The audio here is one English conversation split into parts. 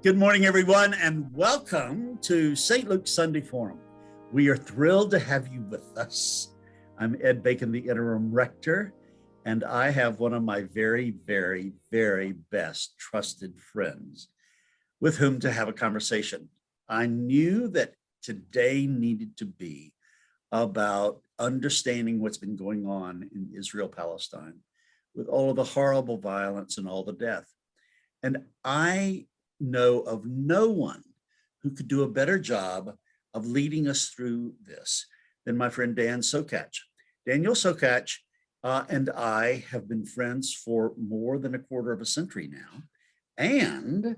Good morning, everyone, and welcome to St. Luke's Sunday Forum. We are thrilled to have you with us. I'm Ed Bacon, the interim rector, and I have one of my very, very, very best trusted friends with whom to have a conversation. I knew that today needed to be about understanding what's been going on in Israel-Palestine with all of the horrible violence and all the death. And I know of no one who could do a better job of leading us through this than my friend Dan Sokatch. Daniel Sokatch and I have been friends for more than a quarter of a century now, and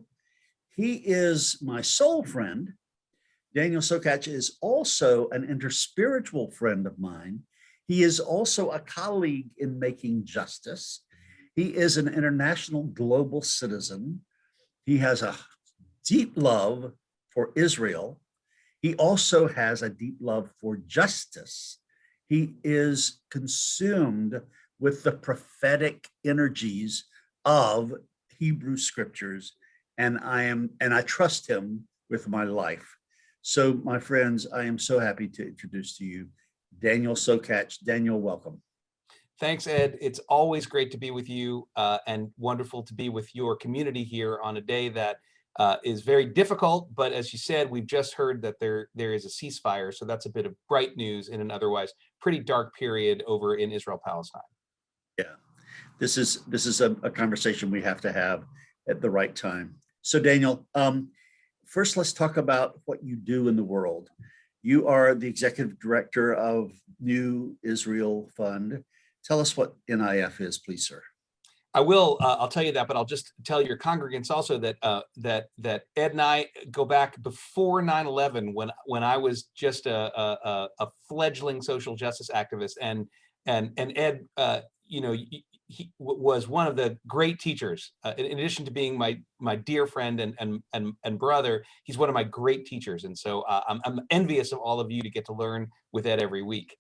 he is my soul friend. Daniel Sokatch is also an interspiritual friend of mine. He is also a colleague in making justice. He is an international global citizen. He has a deep love for Israel. He also has a deep love for justice. He is consumed with the prophetic energies of Hebrew scriptures, and I trust him with my life. So, my friends, I am so happy to introduce to you Daniel Sokatch. Daniel, welcome. Thanks, Ed. It's always great to be with you and wonderful to be with your community here on a day that is very difficult. But as you said, we've just heard that there is a ceasefire. So that's a bit of bright news in an otherwise pretty dark period over in Israel-Palestine. Yeah, this is a conversation we have to have at the right time. So Daniel, first let's talk about what you do in the world. You are the executive director of New Israel Fund. Tell us what NIF is, please, sir. I will. I'll tell you that, but I'll just tell your congregants also that that Ed and I go back before 9/11, when I was just a fledgling social justice activist, and Ed, he was one of the great teachers. In addition to being my dear friend and brother, he's one of my great teachers, and so I'm envious of all of you to get to learn with Ed every week.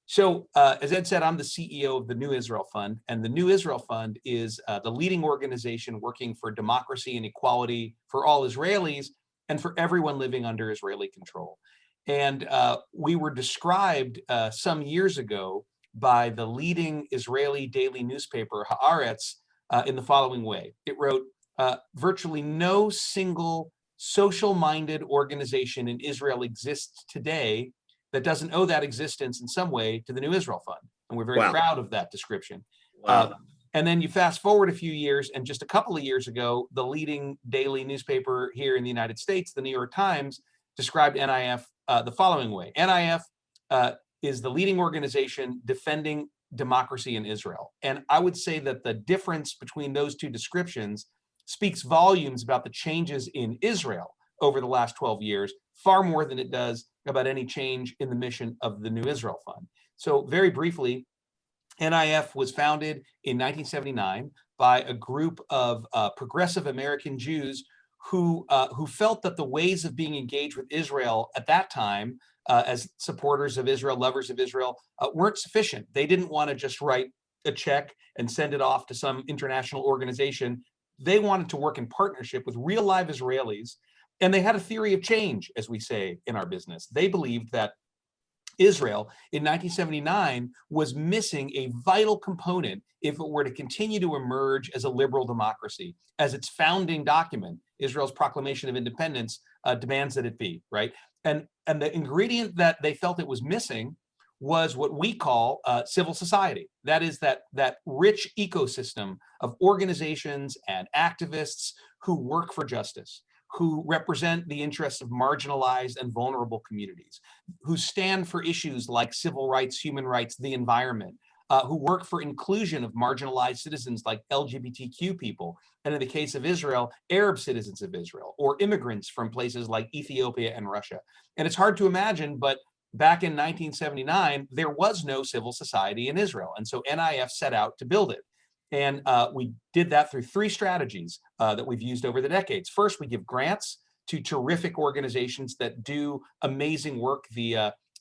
So as Ed said, I'm the CEO of the New Israel Fund, and the New Israel Fund is the leading organization working for democracy and equality for all Israelis and for everyone living under Israeli control. And we were described some years ago by the leading Israeli daily newspaper, Haaretz, in the following way. It wrote, virtually no single social-minded organization in Israel exists today that doesn't owe that existence in some way to the New Israel Fund. And we're very proud of that description. Wow. And then you fast forward a few years, and just a couple of years ago, the leading daily newspaper here in the United States, the New York Times, described NIF the following way. NIF is the leading organization defending democracy in Israel. And I would say that the difference between those two descriptions speaks volumes about the changes in Israel over the last 12 years, far more than it does about any change in the mission of the New Israel Fund. So very briefly, NIF was founded in 1979 by a group of progressive American Jews who felt that the ways of being engaged with Israel at that time as supporters of Israel, lovers of Israel, weren't sufficient. They didn't want to just write a check and send it off to some international organization. They wanted to work in partnership with real live Israelis. And they had a theory of change, as we say in our business. They believed that Israel in 1979 was missing a vital component if it were to continue to emerge as a liberal democracy, as its founding document, Israel's Proclamation of Independence, demands that it be, right? And the ingredient that they felt it was missing was what we call civil society. That is that rich ecosystem of organizations and activists who work for justice, who represent the interests of marginalized and vulnerable communities, who stand for issues like civil rights, human rights, the environment, who work for inclusion of marginalized citizens like LGBTQ people, and in the case of Israel, Arab citizens of Israel, or immigrants from places like Ethiopia and Russia. And it's hard to imagine, but back in 1979, there was no civil society in Israel. And so NIF set out to build it. And we did that through three strategies that we've used over the decades. First, we give grants to terrific organizations that do amazing work.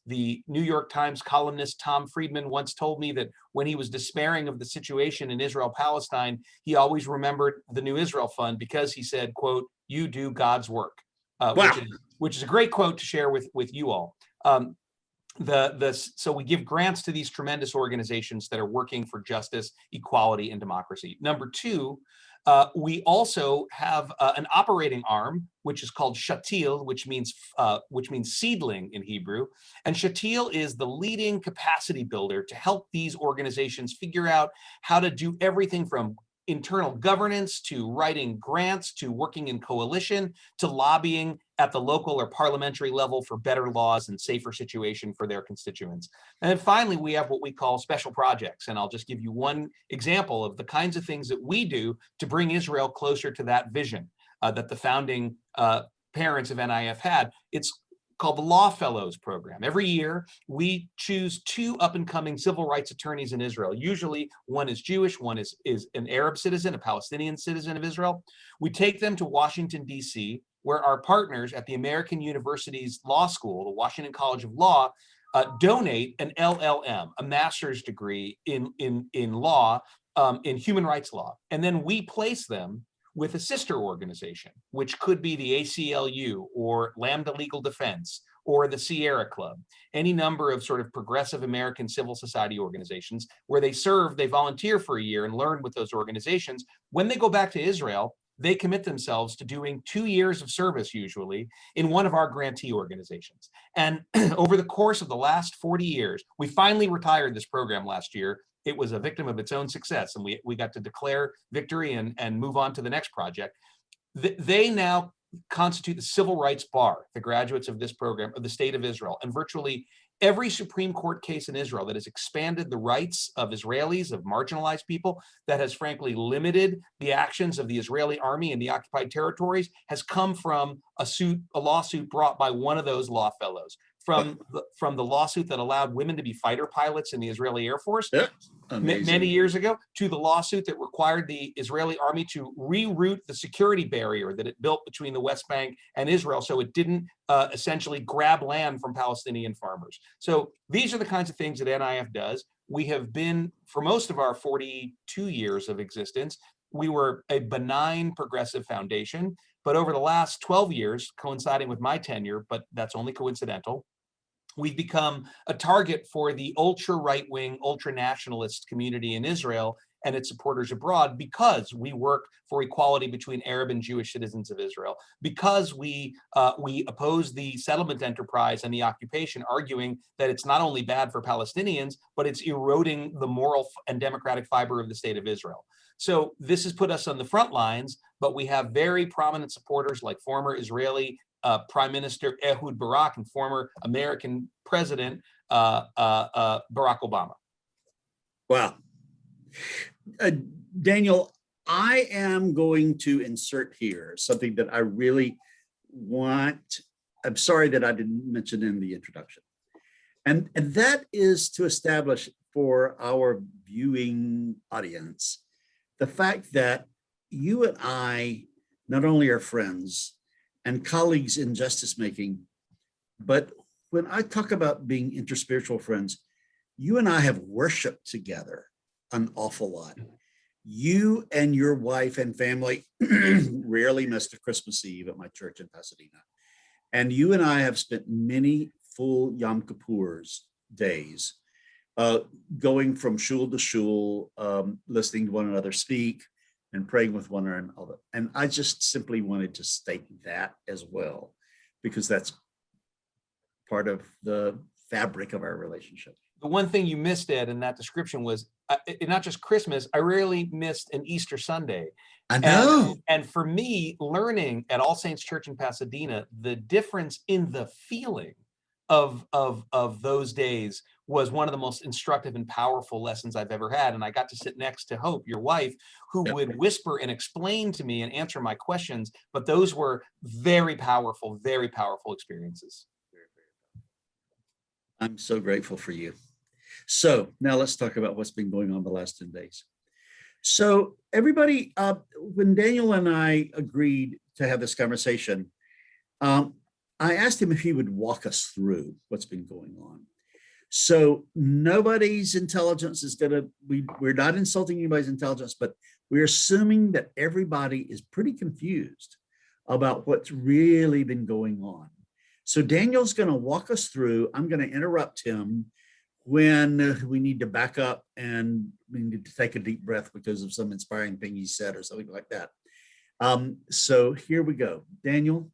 The New York Times columnist Tom Friedman once told me that when he was despairing of the situation in Israel-Palestine, he always remembered the New Israel Fund because he said, quote, you do God's work, Wow. which is a great quote to share with you all. So we give grants to these tremendous organizations that are working for justice, equality, and democracy. Number two, we also have an operating arm, which is called Shatil, which means seedling in Hebrew. And Shatil is the leading capacity builder to help these organizations figure out how to do everything from internal governance to writing grants to working in coalition to lobbying at the local or parliamentary level for better laws and safer situation for their constituents. And then finally, we have what we call special projects. And I'll just give you one example of the kinds of things that we do to bring Israel closer to that vision that the founding parents of NIF had. It's called the Law Fellows Program. Every year, we choose 2 up-and-coming civil rights attorneys in Israel. Usually, one is Jewish, one is an Arab citizen, a Palestinian citizen of Israel. We take them to Washington, D.C., where our partners at the American University's Law School, the Washington College of Law, donate an LLM, a master's degree in law, in human rights law. And then we place them with a sister organization, which could be the ACLU or Lambda Legal Defense or the Sierra Club, any number of sort of progressive American civil society organizations where they volunteer for a year and learn with those organizations. When they go back to Israel, they commit themselves to doing 2 years of service, usually, in one of our grantee organizations. And over the course of the last 40 years, we finally retired this program last year. It was a victim of its own success, and we got to declare victory and move on to the next project. They now constitute the civil rights bar, the graduates of this program, of the state of Israel, and virtually every Supreme Court case in Israel that has expanded the rights of Israelis, of marginalized people, that has frankly limited the actions of the Israeli army in the occupied territories, has come from a lawsuit brought by one of those law fellows. From the lawsuit that allowed women to be fighter pilots in the Israeli Air Force many years ago, to the lawsuit that required the Israeli army to reroute the security barrier that it built between the West Bank and Israel so it didn't essentially grab land from Palestinian farmers. So these are the kinds of things that NIF does. We have been, for most of our 42 years of existence, we were a benign progressive foundation. But over the last 12 years, coinciding with my tenure, but that's only coincidental, we've become a target for the ultra right-wing, ultra nationalist community in Israel and its supporters abroad, because we work for equality between Arab and Jewish citizens of Israel, because we oppose the settlement enterprise and the occupation, arguing that it's not only bad for Palestinians, but it's eroding the moral and democratic fiber of the state of Israel. So this has put us on the front lines, but we have very prominent supporters like former Israeli Prime Minister Ehud Barak and former American President Barack Obama. Wow. Daniel, I am going to insert here something that I really want. I'm sorry that I didn't mention in the introduction. And that is to establish for our viewing audience the fact that you and I not only are friends and colleagues in justice making, but when I talk about being interspiritual friends, you and I have worshiped together an awful lot. You and your wife and family rarely missed a Christmas Eve at my church in Pasadena. And you and I have spent many full Yom Kippur's days going from shul to shul, listening to one another speak and praying with one another. And I just simply wanted to state that as well, because that's part of the fabric of our relationship. The one thing you missed, Ed, in that description was not just Christmas. I rarely missed an Easter Sunday. I know. And for me, learning at All Saints Church in Pasadena, the difference in the feeling of those days was one of the most instructive and powerful lessons I've ever had. And I got to sit next to Hope, your wife, who would whisper and explain to me and answer my questions. But those were very powerful experiences. I'm so grateful for you. So now let's talk about what's been going on the last 10 days. So everybody, when Daniel and I agreed to have this conversation, I asked him if he would walk us through what's been going on. So nobody's intelligence is we're not insulting anybody's intelligence, but we're assuming that everybody is pretty confused about what's really been going on. So Daniel's going to walk us through. I'm going to interrupt him when we need to back up and we need to take a deep breath because of some inspiring thing he said or something like that. So here we go. Daniel,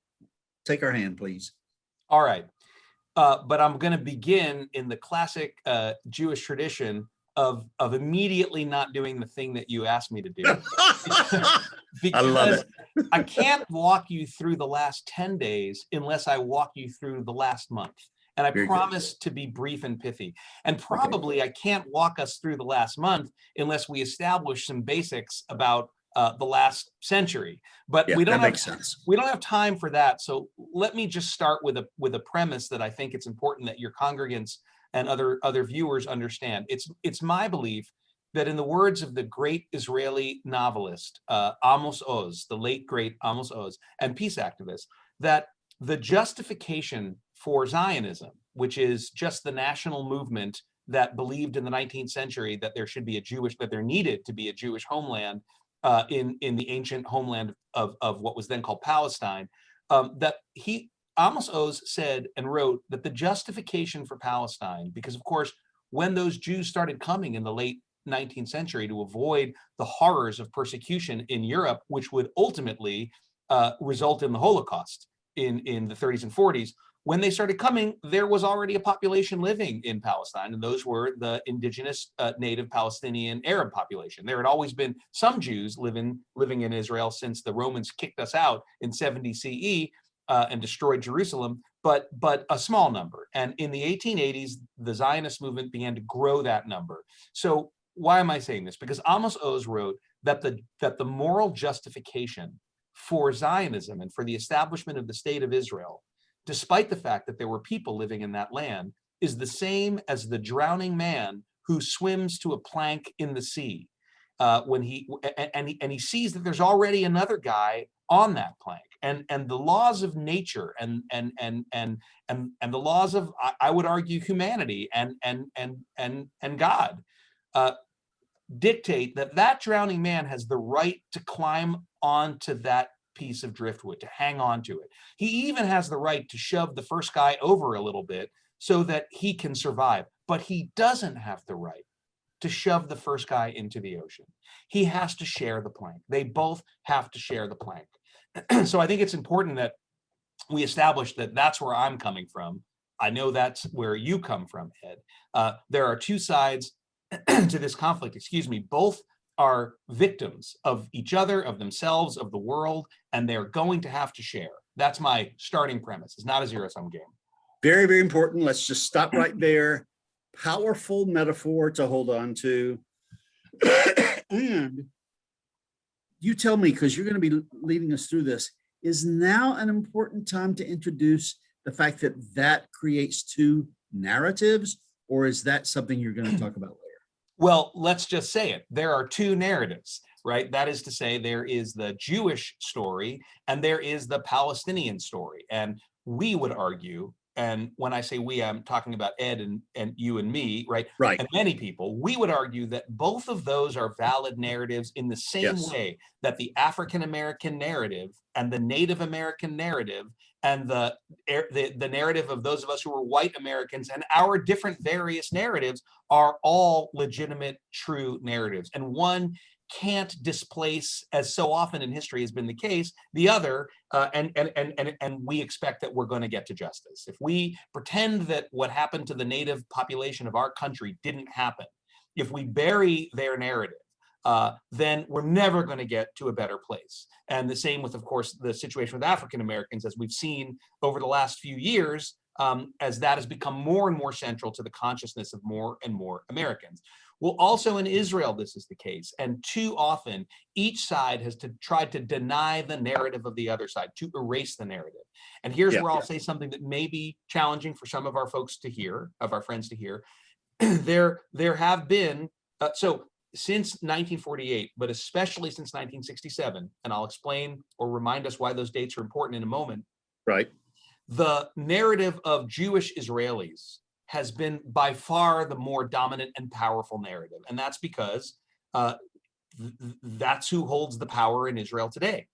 take our hand, please. All right. But I'm going to begin in the classic Jewish tradition of immediately not doing the thing that you asked me to do. Because I love it. I can't walk you through the last 10 days unless I walk you through the last month. And I promise to be brief and pithy. And probably I can't walk us through the last month unless we establish some basics about the last century. But we don't have time for that. So let me just start with a premise that I think it's important that your congregants and other viewers understand. It's my belief that, in the words of the great Israeli novelist Amos Oz, the late great Amos Oz, and peace activist, that the justification for Zionism, which is just the national movement that believed in the 19th century that there needed to be a Jewish homeland in the ancient homeland of what was then called Palestine, Amos Oz said and wrote that the justification for Palestine, because of course, when those Jews started coming in the late 19th century to avoid the horrors of persecution in Europe, which would ultimately result in the Holocaust in the 30s and 40s, when they started coming, there was already a population living in Palestine, and those were the indigenous native Palestinian Arab population. There had always been some Jews living in Israel since the Romans kicked us out in 70 CE and destroyed Jerusalem, but a small number. And in the 1880s, the Zionist movement began to grow that number. So why am I saying this? Because Amos Oz wrote that the moral justification for Zionism and for the establishment of the state of Israel, despite the fact that there were people living in that land, is the same as the drowning man who swims to a plank in the sea when he sees that there's already another guy on that plank, and the laws of nature and the laws of, I would argue, humanity and God dictate that drowning man has the right to climb onto that piece of driftwood, to hang on to it. He even has the right to shove the first guy over a little bit so that he can survive, but he doesn't have the right to shove the first guy into the ocean. He has to share the plank. They both have to share the plank. So I think it's important that we establish that that's where I'm coming from. I know that's where you come from, Ed. There are two sides to this conflict, both are victims of each other, of themselves, of the world, and they're going to have to share. That's my starting premise. It's not a zero-sum game. Very, very important. Let's just stop right there. Powerful metaphor to hold on to. And you tell me, because you're going to be leading us through this, is now an important time to introduce the fact that creates two narratives, or is that something you're going to talk about later? Well, let's just say it. There are two narratives, right? That is to say, there is the Jewish story and there is the Palestinian story. And we would argue, and when I say we, I'm talking about Ed and you and me, right? Right. And many people, we would argue that both of those are valid narratives in the same way that the African-American narrative and the Native American narrative and the narrative of those of us who are white Americans and our different various narratives are all legitimate, true narratives. And one can't displace, as so often in history has been the case, the other, and we expect that we're going to get to justice. If we pretend that what happened to the native population of our country didn't happen, if we bury their narrative, then we're never going to get to a better place. And the same with, of course, the situation with African Americans, as we've seen over the last few years, as that has become more and more central to the consciousness of more and more Americans. Well, also in Israel, this is the case. And too often, each side has tried to deny the narrative of the other side, to erase the narrative. And here's where I'll say something that may be challenging for some of our folks to hear, of our friends to hear. There have been, since 1948, but especially since 1967, and I'll explain or remind us why those dates are important in a moment. Right. The narrative of Jewish Israelis has been by far the more dominant and powerful narrative. And that's because that's who holds the power in Israel today.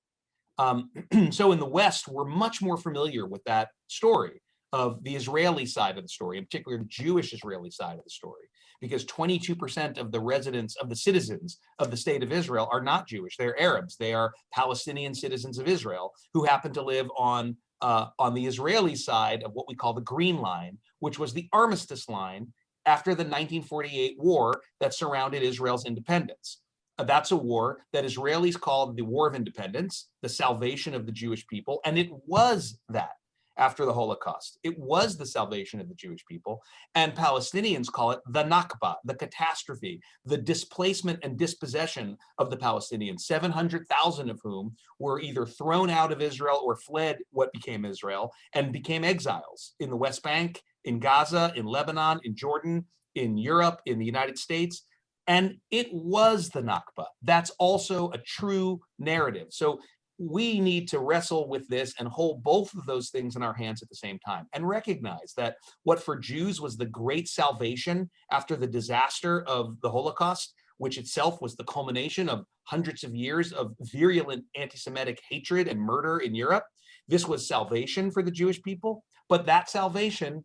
So in the West, we're much more familiar with that story of the Israeli side of the story, in particular the Jewish Israeli side of the story, because 22% of the residents, of the citizens of the state of Israel are not Jewish. They're Arabs. They are Palestinian citizens of Israel who happen to live on the Israeli side of what we call the Green Line, which was the armistice line after the 1948 war that surrounded Israel's independence. That's a war that Israelis called the War of Independence, the salvation of the Jewish people, and it was that after the Holocaust. It was the salvation of the Jewish people, and Palestinians call it the Nakba, the catastrophe, the displacement and dispossession of the Palestinians, 700,000 of whom were either thrown out of Israel or fled what became Israel and became exiles in the West Bank, in Gaza, in Lebanon, in Jordan, in Europe, in the United States. And it was the Nakba. That's also a true narrative. So we need to wrestle with this and hold both of those things in our hands at the same time and recognize that what for Jews was the great salvation after the disaster of the Holocaust, which itself was the culmination of hundreds of years of virulent anti-Semitic hatred and murder in Europe. This was salvation for the Jewish people, but that salvation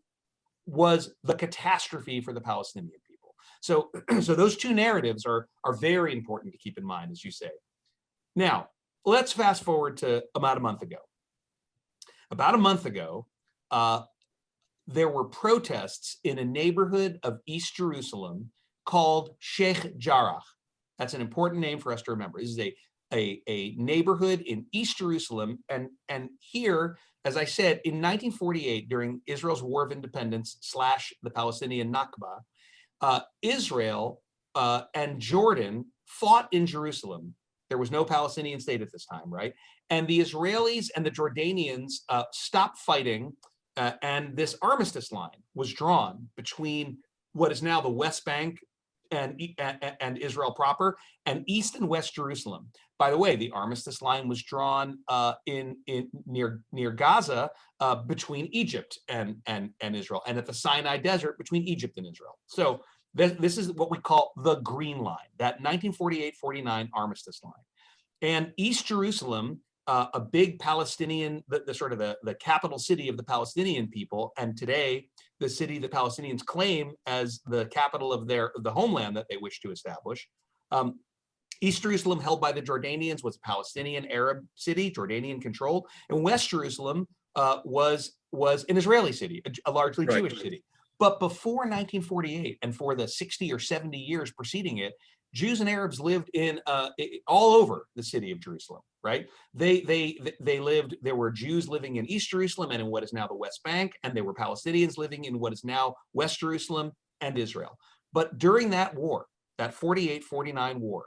was the catastrophe for the Palestinian people. So those two narratives are very important to keep in mind, as you say. Now, let's fast forward to about a month ago. About a month ago, there were protests in a neighborhood of East Jerusalem called Sheikh Jarrah. That's an important name for us to remember. This is a neighborhood in East Jerusalem. And here, as I said, in 1948, during Israel's War of Independence / the Palestinian Nakba, Israel and Jordan fought in Jerusalem. There was no Palestinian state at this time, right? And the Israelis and the Jordanians stopped fighting, and this armistice line was drawn between what is now the West Bank and Israel proper, and East and West Jerusalem. By the way, the armistice line was drawn near Gaza between Egypt and Israel, and at the Sinai Desert between Egypt and Israel. So this is what we call the Green Line, that 1948-49 armistice line. And East Jerusalem, a big Palestinian, the capital city of the Palestinian people, and today the city the Palestinians claim as the capital of the homeland that they wish to establish. East Jerusalem, held by the Jordanians, was a Palestinian Arab city, Jordanian controlled, and West Jerusalem was an Israeli city, a largely Jewish city. But before 1948, and for the 60 or 70 years preceding it, Jews and Arabs lived in all over the city of Jerusalem, right? They lived. There were Jews living in East Jerusalem and in what is now the West Bank, and there were Palestinians living in what is now West Jerusalem and Israel. But during that war, that 48-49 war,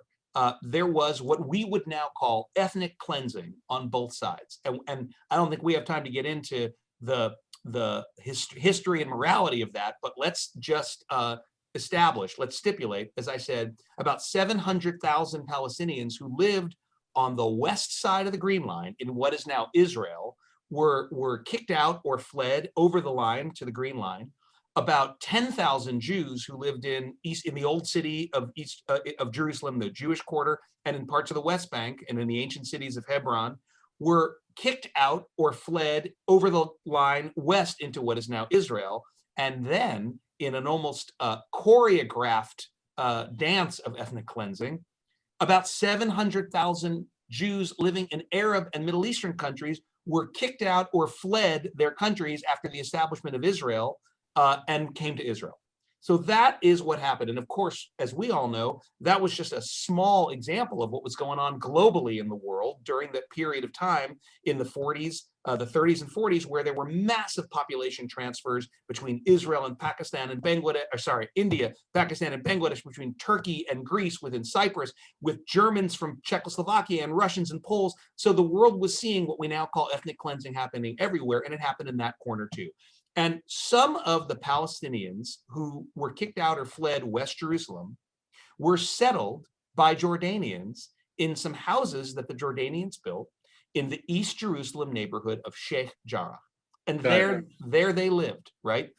there was what we would now call ethnic cleansing on both sides, and I don't think we have time to get into the history and morality of that, but let's just let's stipulate, as I said, about 700,000 Palestinians who lived on the west side of the Green Line in what is now Israel were kicked out or fled over the line to the Green Line. About 10,000 Jews who lived in the old city of Jerusalem, the Jewish quarter, and in parts of the West Bank and in the ancient cities of Hebron, were kicked out or fled over the line west into what is now Israel. And then, in an almost choreographed dance of ethnic cleansing, about 700,000 Jews living in Arab and Middle Eastern countries were kicked out or fled their countries after the establishment of Israel and came to Israel. So that is what happened. And of course, as we all know, that was just a small example of what was going on globally in the world during that period of time in the 40s, the 30s and 40s, where there were massive population transfers between Israel and Pakistan and India, Pakistan and Bangladesh, between Turkey and Greece, within Cyprus, with Germans from Czechoslovakia and Russians and Poles. So the world was seeing what we now call ethnic cleansing happening everywhere, and it happened in that corner too. And some of the Palestinians who were kicked out or fled West Jerusalem were settled by Jordanians in some houses that the Jordanians built in the East Jerusalem neighborhood of Sheikh Jarrah. And there they lived, right?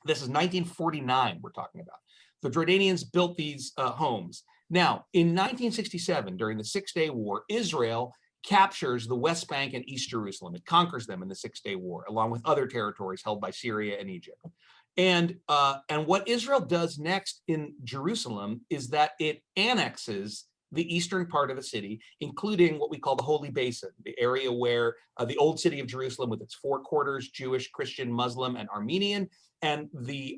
This is 1949 we're talking about. The Jordanians built these homes. Now, in 1967, during the Six-Day War, Israel captures the West Bank and East Jerusalem. It conquers them in the Six-Day War, along with other territories held by Syria and Egypt. And what Israel does next in Jerusalem is that it annexes the eastern part of the city, including what we call the Holy Basin, the area where the old city of Jerusalem with its four quarters, Jewish, Christian, Muslim, and Armenian, and the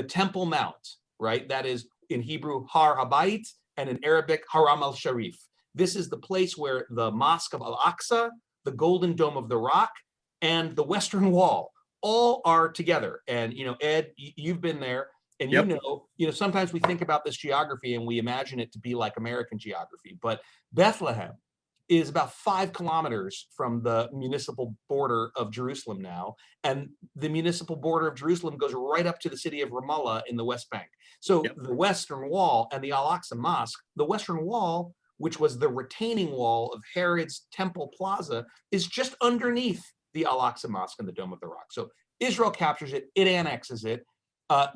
Temple Mount, right? That is in Hebrew, Har Habayit, and in Arabic, Haram al-Sharif. This is the place where the Mosque of Al-Aqsa, the Golden Dome of the Rock, and the Western Wall all are together. And, Ed, you've been there, and Yep. Sometimes we think about this geography and we imagine it to be like American geography, but Bethlehem is about 5 kilometers from the municipal border of Jerusalem now. And the municipal border of Jerusalem goes right up to the city of Ramallah in the West Bank. So Yep. the Western Wall and the Al-Aqsa Mosque, the Western Wall, which was the retaining wall of Herod's Temple Plaza, is just underneath the Al-Aqsa Mosque and the Dome of the Rock. So Israel captures it, it annexes it.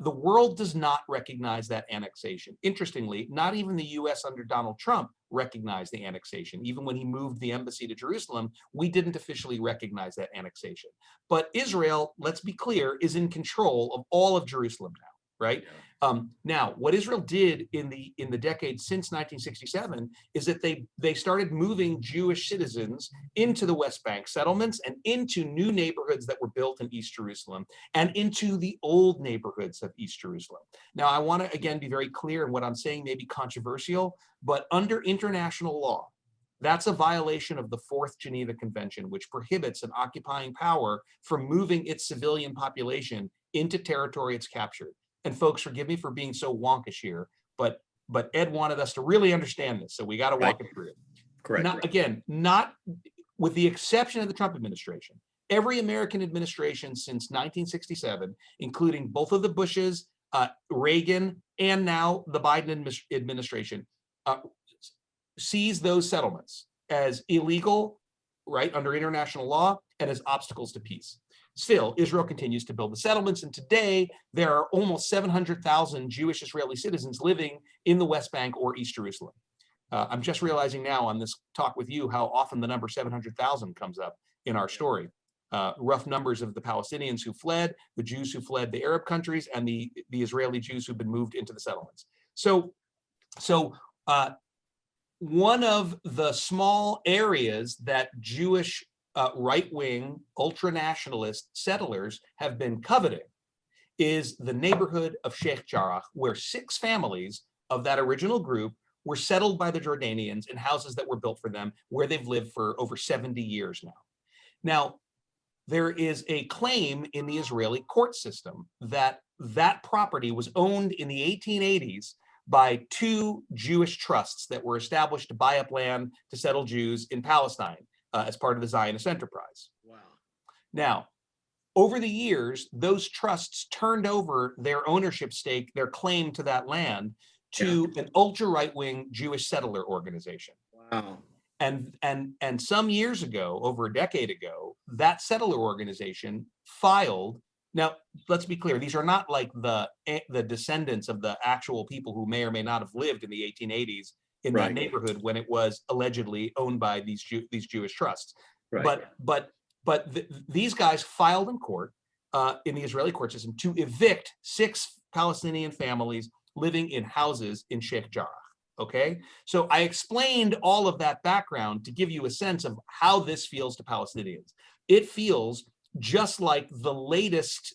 The world does not recognize that annexation. Interestingly, not even the US under Donald Trump recognized the annexation. Even when he moved the embassy to Jerusalem, we didn't officially recognize that annexation. But Israel, let's be clear, is in control of all of Jerusalem now, right? Yeah. Now, what Israel did in the decade since 1967 is that they started moving Jewish citizens into the West Bank settlements and into new neighborhoods that were built in East Jerusalem and into the old neighborhoods of East Jerusalem. Now, I want to, again, be very clear, and what I'm saying may be controversial, but under international law, that's a violation of the Fourth Geneva Convention, which prohibits an occupying power from moving its civilian population into territory it's captured. And folks, forgive me for being so wonkish here, but Ed wanted us to really understand this, so we got to walk it through. Correct. Not with the exception of the Trump administration. Every American administration since 1967, including both of the Bushes, Reagan, and now the Biden administration, sees those settlements as illegal, right, under international law, and as obstacles to peace. Still, Israel continues to build the settlements, and today there are almost 700,000 Jewish Israeli citizens living in the West Bank or East Jerusalem. I'm just realizing now on this talk with you how often the number 700,000 comes up in our story. Rough numbers of the Palestinians who fled, the Jews who fled the Arab countries, and the Israeli Jews who've been moved into the settlements. So one of the small areas that Jewish right-wing ultra-nationalist settlers have been coveting is the neighborhood of Sheikh Jarrah, where 6 families of that original group were settled by the Jordanians in houses that were built for them, where they've lived for over 70 years now. Now, there is a claim in the Israeli court system that that property was owned in the 1880s by 2 Jewish trusts that were established to buy up land to settle Jews in Palestine. As part of the Zionist enterprise. Wow. Now, over the years, those trusts turned over their ownership stake, their claim to that land, to an ultra right-wing Jewish settler organization. Wow. And some years ago, over a decade ago, that settler organization filed. Now, let's be clear; these are not like the descendants of the actual people who may or may not have lived in the 1880s. In that neighborhood when it was allegedly owned by these Jewish trusts. Right. But these guys filed in court, in the Israeli court system, to evict 6 Palestinian families living in houses in Sheikh Jarrah. Okay, so I explained all of that background to give you a sense of how this feels to Palestinians. It feels just like the latest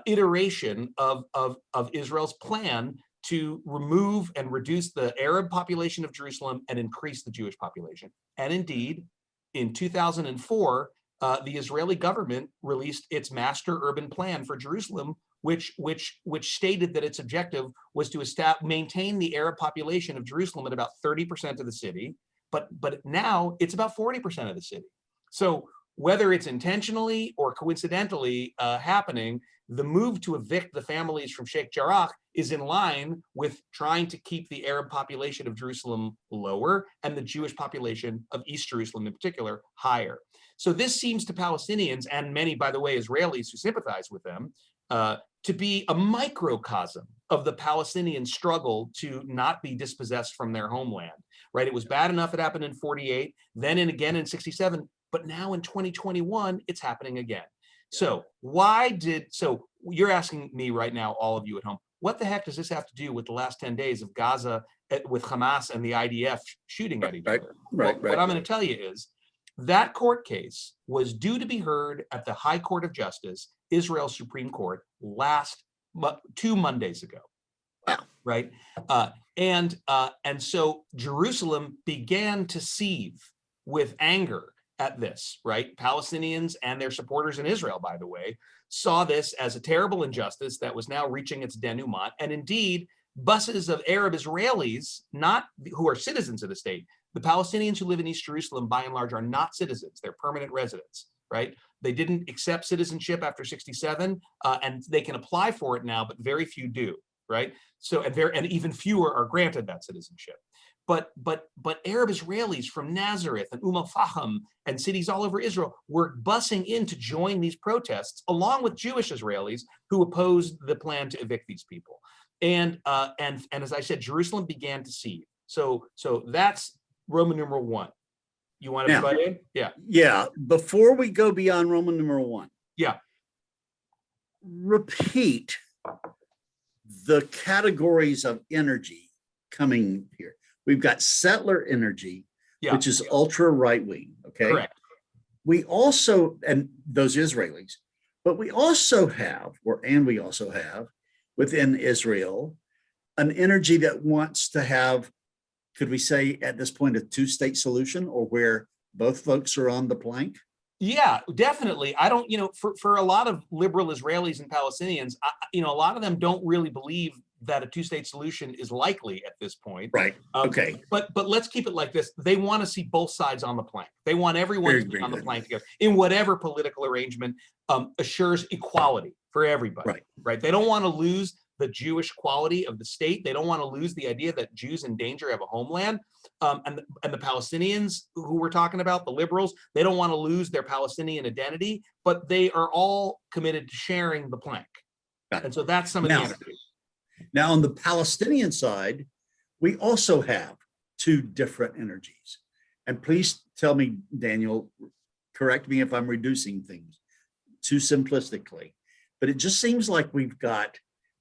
iteration of Israel's plan to remove and reduce the Arab population of Jerusalem and increase the Jewish population. And indeed, in 2004, the Israeli government released its master urban plan for Jerusalem, which stated that its objective was to maintain the Arab population of Jerusalem at about 30% of the city, but now it's about 40% of the city. So whether it's intentionally or coincidentally happening, the move to evict the families from Sheikh Jarrah is in line with trying to keep the Arab population of Jerusalem lower and the Jewish population of East Jerusalem in particular higher. So this seems to Palestinians, and many, by the way, Israelis who sympathize with them, to be a microcosm of the Palestinian struggle to not be dispossessed from their homeland, right? It was bad enough it happened in 48, then again in 67, but now in 2021, it's happening again. So so you're asking me right now, all of you at home, what the heck does this have to do with the last 10 days of Gaza with Hamas and the IDF shooting at each other? What I'm going to tell you is that court case was due to be heard at the High Court of Justice, Israel's Supreme Court, 2 Mondays ago. Wow. Right. And so Jerusalem began to seethe with anger at this, right? Palestinians and their supporters in Israel, by the way, saw this as a terrible injustice that was now reaching its denouement. And indeed, buses of Arab Israelis, not who are citizens of the state, the Palestinians who live in East Jerusalem, by and large, are not citizens. They're permanent residents, right? They didn't accept citizenship after 67, and they can apply for it now, but very few do, right? So, and even fewer are granted that citizenship. But Arab Israelis from Nazareth and Fahim and cities all over Israel were busing in to join these protests, along with Jewish Israelis who opposed the plan to evict these people. And as I said, Jerusalem began to seethe. So that's Roman numeral 1. You want to butt in? Yeah. Yeah. Before we go beyond Roman numeral 1. Yeah. Repeat the categories of energy coming here. We've got settler energy, which is ultra right wing. Okay. Correct. We also, and those Israelis, but we also have within Israel an energy that wants to have, could we say at this point, a 2-state solution, or where both folks are on the plank? Yeah, definitely. I don't, for a lot of liberal Israelis and Palestinians, a lot of them don't really believe that a 2-state solution is likely at this point. Right. Okay. But let's keep it like this. They want to see both sides on the plank. They want everyone to be on the plank together in whatever political arrangement assures equality for everybody. Right. They don't want to lose the Jewish quality of the state. They don't want to lose the idea that Jews in danger have a homeland. And the Palestinians who we're talking about, the liberals, they don't want to lose their Palestinian identity, but they are all committed to sharing the plank. And so that's some of the energy. Now, on the Palestinian side, we also have 2 different energies. And please tell me, Daniel, correct me if I'm reducing things too simplistically, but it just seems like we've got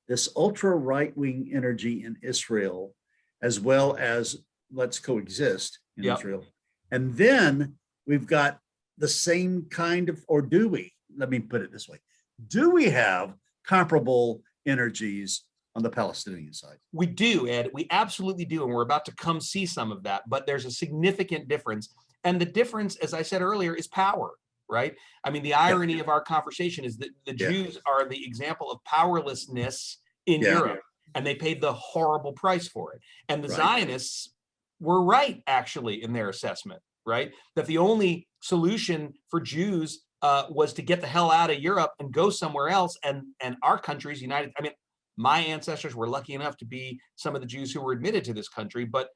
this ultra right-wing energy in Israel, as well as let's coexist in Israel. And then we've got the same kind of, or do we, let me put it this way, do we have comparable energies on the Palestinian side? We do, Ed. We absolutely do. And we're about to come see some of that, but there's a significant difference. And the difference, as I said earlier, is power, right? I mean, the irony of our conversation is that the Jews are the example of powerlessness in Europe, and they paid the horrible price for it. And the Zionists were right, actually, in their assessment, right? That the only solution for Jews was to get the hell out of Europe and go somewhere else. And our country's my ancestors were lucky enough to be some of the Jews who were admitted to this country, but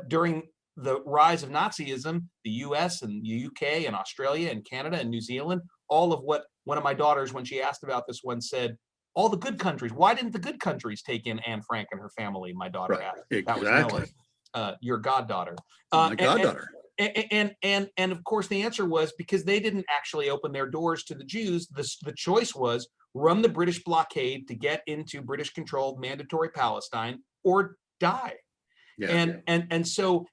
during the rise of Nazism, the US and the UK and Australia and Canada and New Zealand, all of what one of my daughters, when she asked about this one, said, all the good countries, why didn't the good countries take in Anne Frank and her family? My daughter asked. Exactly. That was Noah, your goddaughter. My goddaughter. And of course, the answer was because they didn't actually open their doors to the Jews. The choice was run the British blockade to get into British-controlled mandatory Palestine or die. And so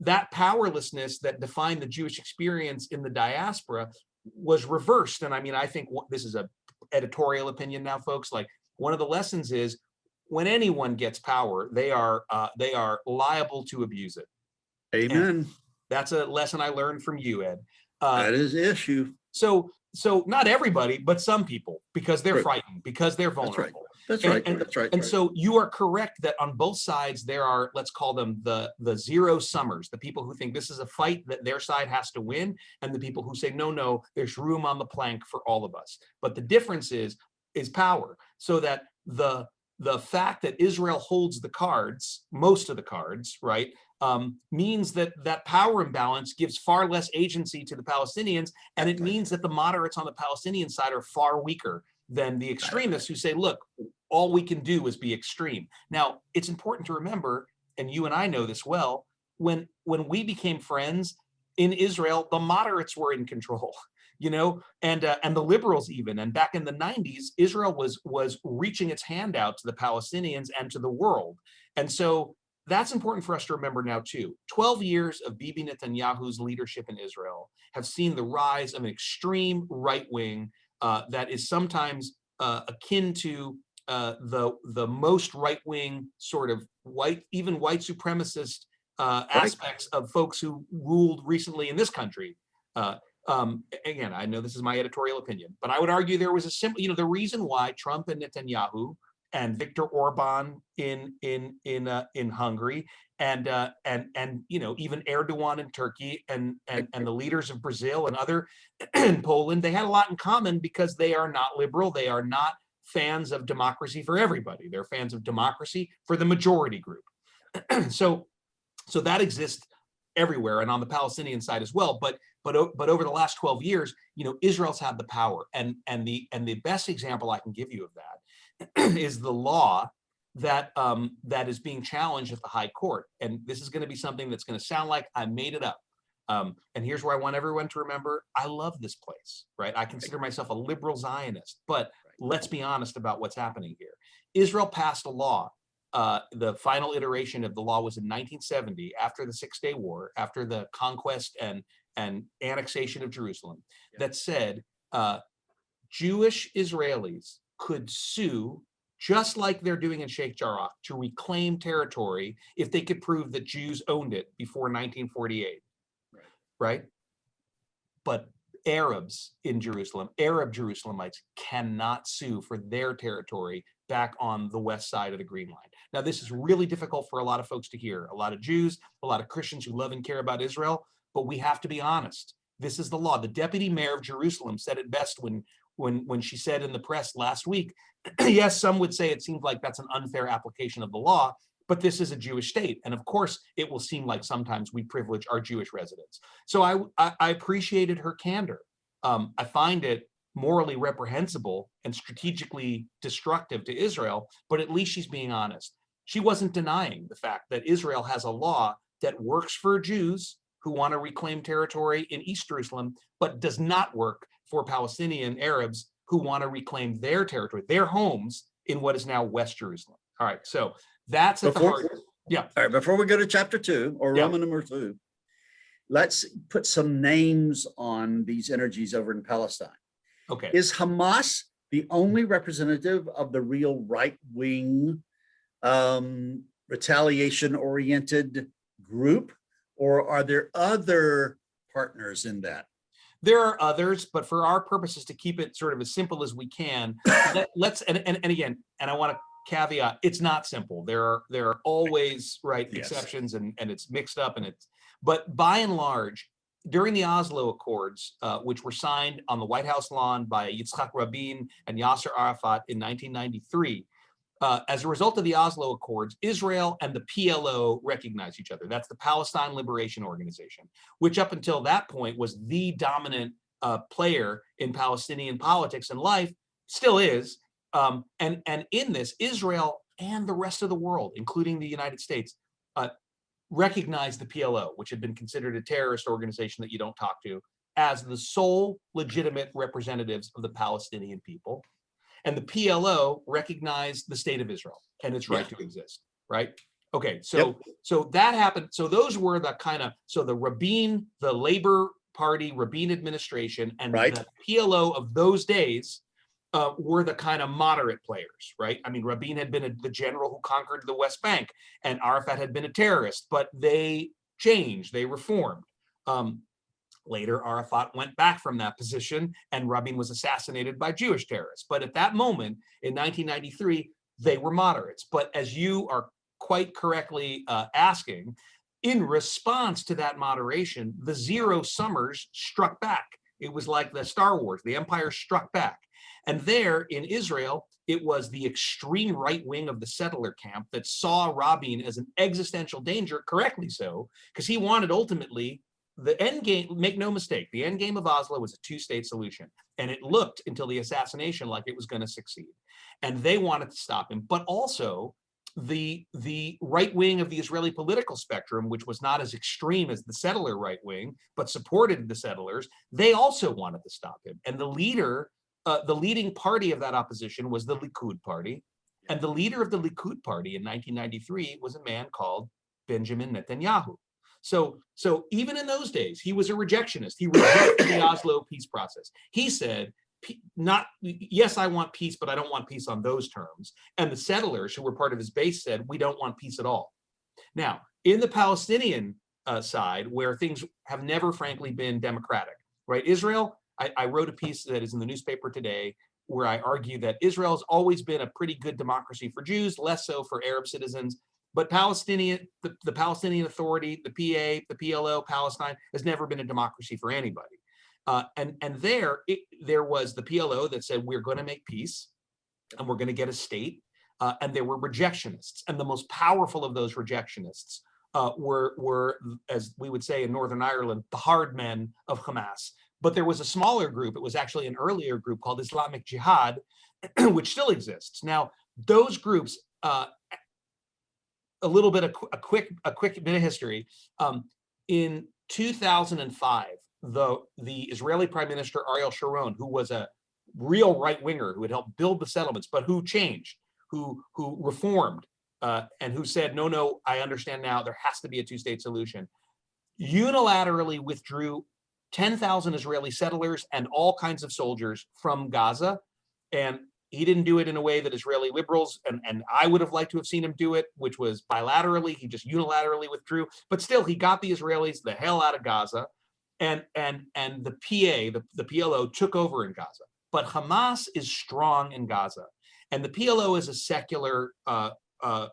that powerlessness that defined the Jewish experience in the diaspora was reversed. And I think this is a editorial opinion now, folks. Like, one of the lessons is when anyone gets power, they are liable to abuse it. Amen. And that's a lesson I learned from you, Ed. That is the issue. So not everybody, but some people, because they're frightened, because they're vulnerable. That's right. And so you are correct that on both sides there are, let's call them the zero summers, the people who think this is a fight that their side has to win, and the people who say, no, there's room on the plank for all of us. But the difference is power. So that the fact that Israel holds the cards, most of the cards, right, means that power imbalance gives far less agency to the Palestinians, and it means that the moderates on the Palestinian side are far weaker. than the extremists who say, look, all we can do is be extreme. Now, it's important to remember, and you and I know this well, when we became friends in Israel, the moderates were in control, you know, and the liberals even. And back in the 90s, Israel was reaching its hand out to the Palestinians and to the world. And so that's important for us to remember now too. 12 years of Bibi Netanyahu's leadership in Israel have seen the rise of an extreme right wing that is sometimes akin to the most right wing sort of white supremacist aspects of folks who ruled recently in this country. Again, I know this is my editorial opinion, but I would argue there was a simple, you know, the reason why Trump and Netanyahu and Viktor Orban in Hungary and you know, even Erdogan in Turkey and the leaders of Brazil and other in Poland, they had a lot in common because they are not liberal. They are not fans of democracy for everybody. They're fans of democracy for the majority group. So that exists everywhere and on the Palestinian side as well. But over the last 12 years, you know, Israel's had the power, and the best example I can give you of that is the law that is being challenged at the High Court. And this is going to be something that's going to sound like I made it up. And here's where I want everyone to remember: I love this place, right? I consider myself a liberal Zionist, but let's be honest about what's happening here. Israel passed a law. The final iteration of the law was in 1970, after the Six-Day War, after the conquest and annexation of Jerusalem, that said Jewish Israelis could sue, just like they're doing in Sheikh Jarrah, to reclaim territory if they could prove that Jews owned it before 1948, right? But Arabs in Jerusalem, Arab Jerusalemites, cannot sue for their territory back on the west side of the Green Line. Now, this is really difficult for a lot of folks to hear, a lot of Jews, a lot of Christians who love and care about Israel, but we have to be honest. This is the law. The deputy mayor of Jerusalem said it best when she said in the press last week, yes, some would say it seems like that's an unfair application of the law, but this is a Jewish state. And of course, it will seem like sometimes we privilege our Jewish residents. So I appreciated her candor. I find it morally reprehensible and strategically destructive to Israel, but at least she's being honest. She wasn't denying the fact that Israel has a law that works for Jews who want to reclaim territory in East Jerusalem, but does not work for Palestinian Arabs who want to reclaim their territory, their homes in what is now West Jerusalem. All right, so that's at the heart. Yeah. All right, before we go to chapter 2 or Roman number 2, let's put some names on these energies over in Palestine. Okay. Is Hamas the only representative of the real right-wing, retaliation-oriented group, or are there other partners in that? There are others, but for our purposes, to keep it sort of as simple as we can, let's and again, and I want to caveat, it's not simple. There are always exceptions, and it's mixed up, but by and large, during the Oslo Accords, which were signed on the White House lawn by Yitzhak Rabin and Yasser Arafat in 1993, as a result of the Oslo Accords, Israel and the PLO recognize each other. That's the Palestine Liberation Organization, which up until that point was the dominant player in Palestinian politics and life, still is. And in this, Israel and the rest of the world, including the United States, recognized the PLO, which had been considered a terrorist organization that you don't talk to, as the sole legitimate representatives of the Palestinian people. And the PLO recognized the state of Israel and its right to exist, right? Okay, so that happened. So those were the kind of, so the Rabin, the Labor Party, Rabin administration, and the PLO of those days were the kind of moderate players, right? I mean, Rabin had been the general who conquered the West Bank, and Arafat had been a terrorist, but they changed, they reformed. Later, Arafat went back from that position, and Rabin was assassinated by Jewish terrorists. But at that moment, in 1993, they were moderates. But as you are quite correctly asking, in response to that moderation, the Zero Summers struck back. It was like the Star Wars, the Empire struck back. And there in Israel, it was the extreme right wing of the settler camp that saw Rabin as an existential danger, correctly so, because he wanted ultimately the end game, make no mistake, the end game of Oslo was a two-state solution. And it looked until the assassination like it was going to succeed. And they wanted to stop him. But also the right wing of the Israeli political spectrum, which was not as extreme as the settler right wing, but supported the settlers, they also wanted to stop him. And the leading party of that opposition was the Likud party. And the leader of the Likud party in 1993 was a man called Benjamin Netanyahu. So even in those days, he was a rejectionist. He rejected the Oslo peace process. He said, yes, I want peace, but I don't want peace on those terms. And the settlers who were part of his base said, we don't want peace at all. Now, in the Palestinian side, where things have never, frankly, been democratic, right? Israel, I wrote a piece that is in the newspaper today where I argue that Israel has always been a pretty good democracy for Jews, less so for Arab citizens. But the Palestinian Authority, the PA, the PLO, Palestine, has never been a democracy for anybody. And there was the PLO that said, we're going to make peace and we're going to get a state. And there were rejectionists. And the most powerful of those rejectionists were, as we would say in Northern Ireland, the hard men of Hamas. But there was a smaller group. It was actually an earlier group called Islamic Jihad, which still exists. Now, those groups, a quick bit of history. In 2005, the Israeli Prime Minister Ariel Sharon, who was a real right winger who had helped build the settlements, but who changed, who reformed, and who said, no, I understand now. There has to be a two-state solution. Unilaterally withdrew 10,000 Israeli settlers and all kinds of soldiers from Gaza, and he didn't do it in a way that Israeli liberals and I would have liked to have seen him do it, which was bilaterally. He just unilaterally withdrew. But still, he got the Israelis the hell out of Gaza, and the PLO took over in Gaza. But Hamas is strong in Gaza, and the PLO is a secular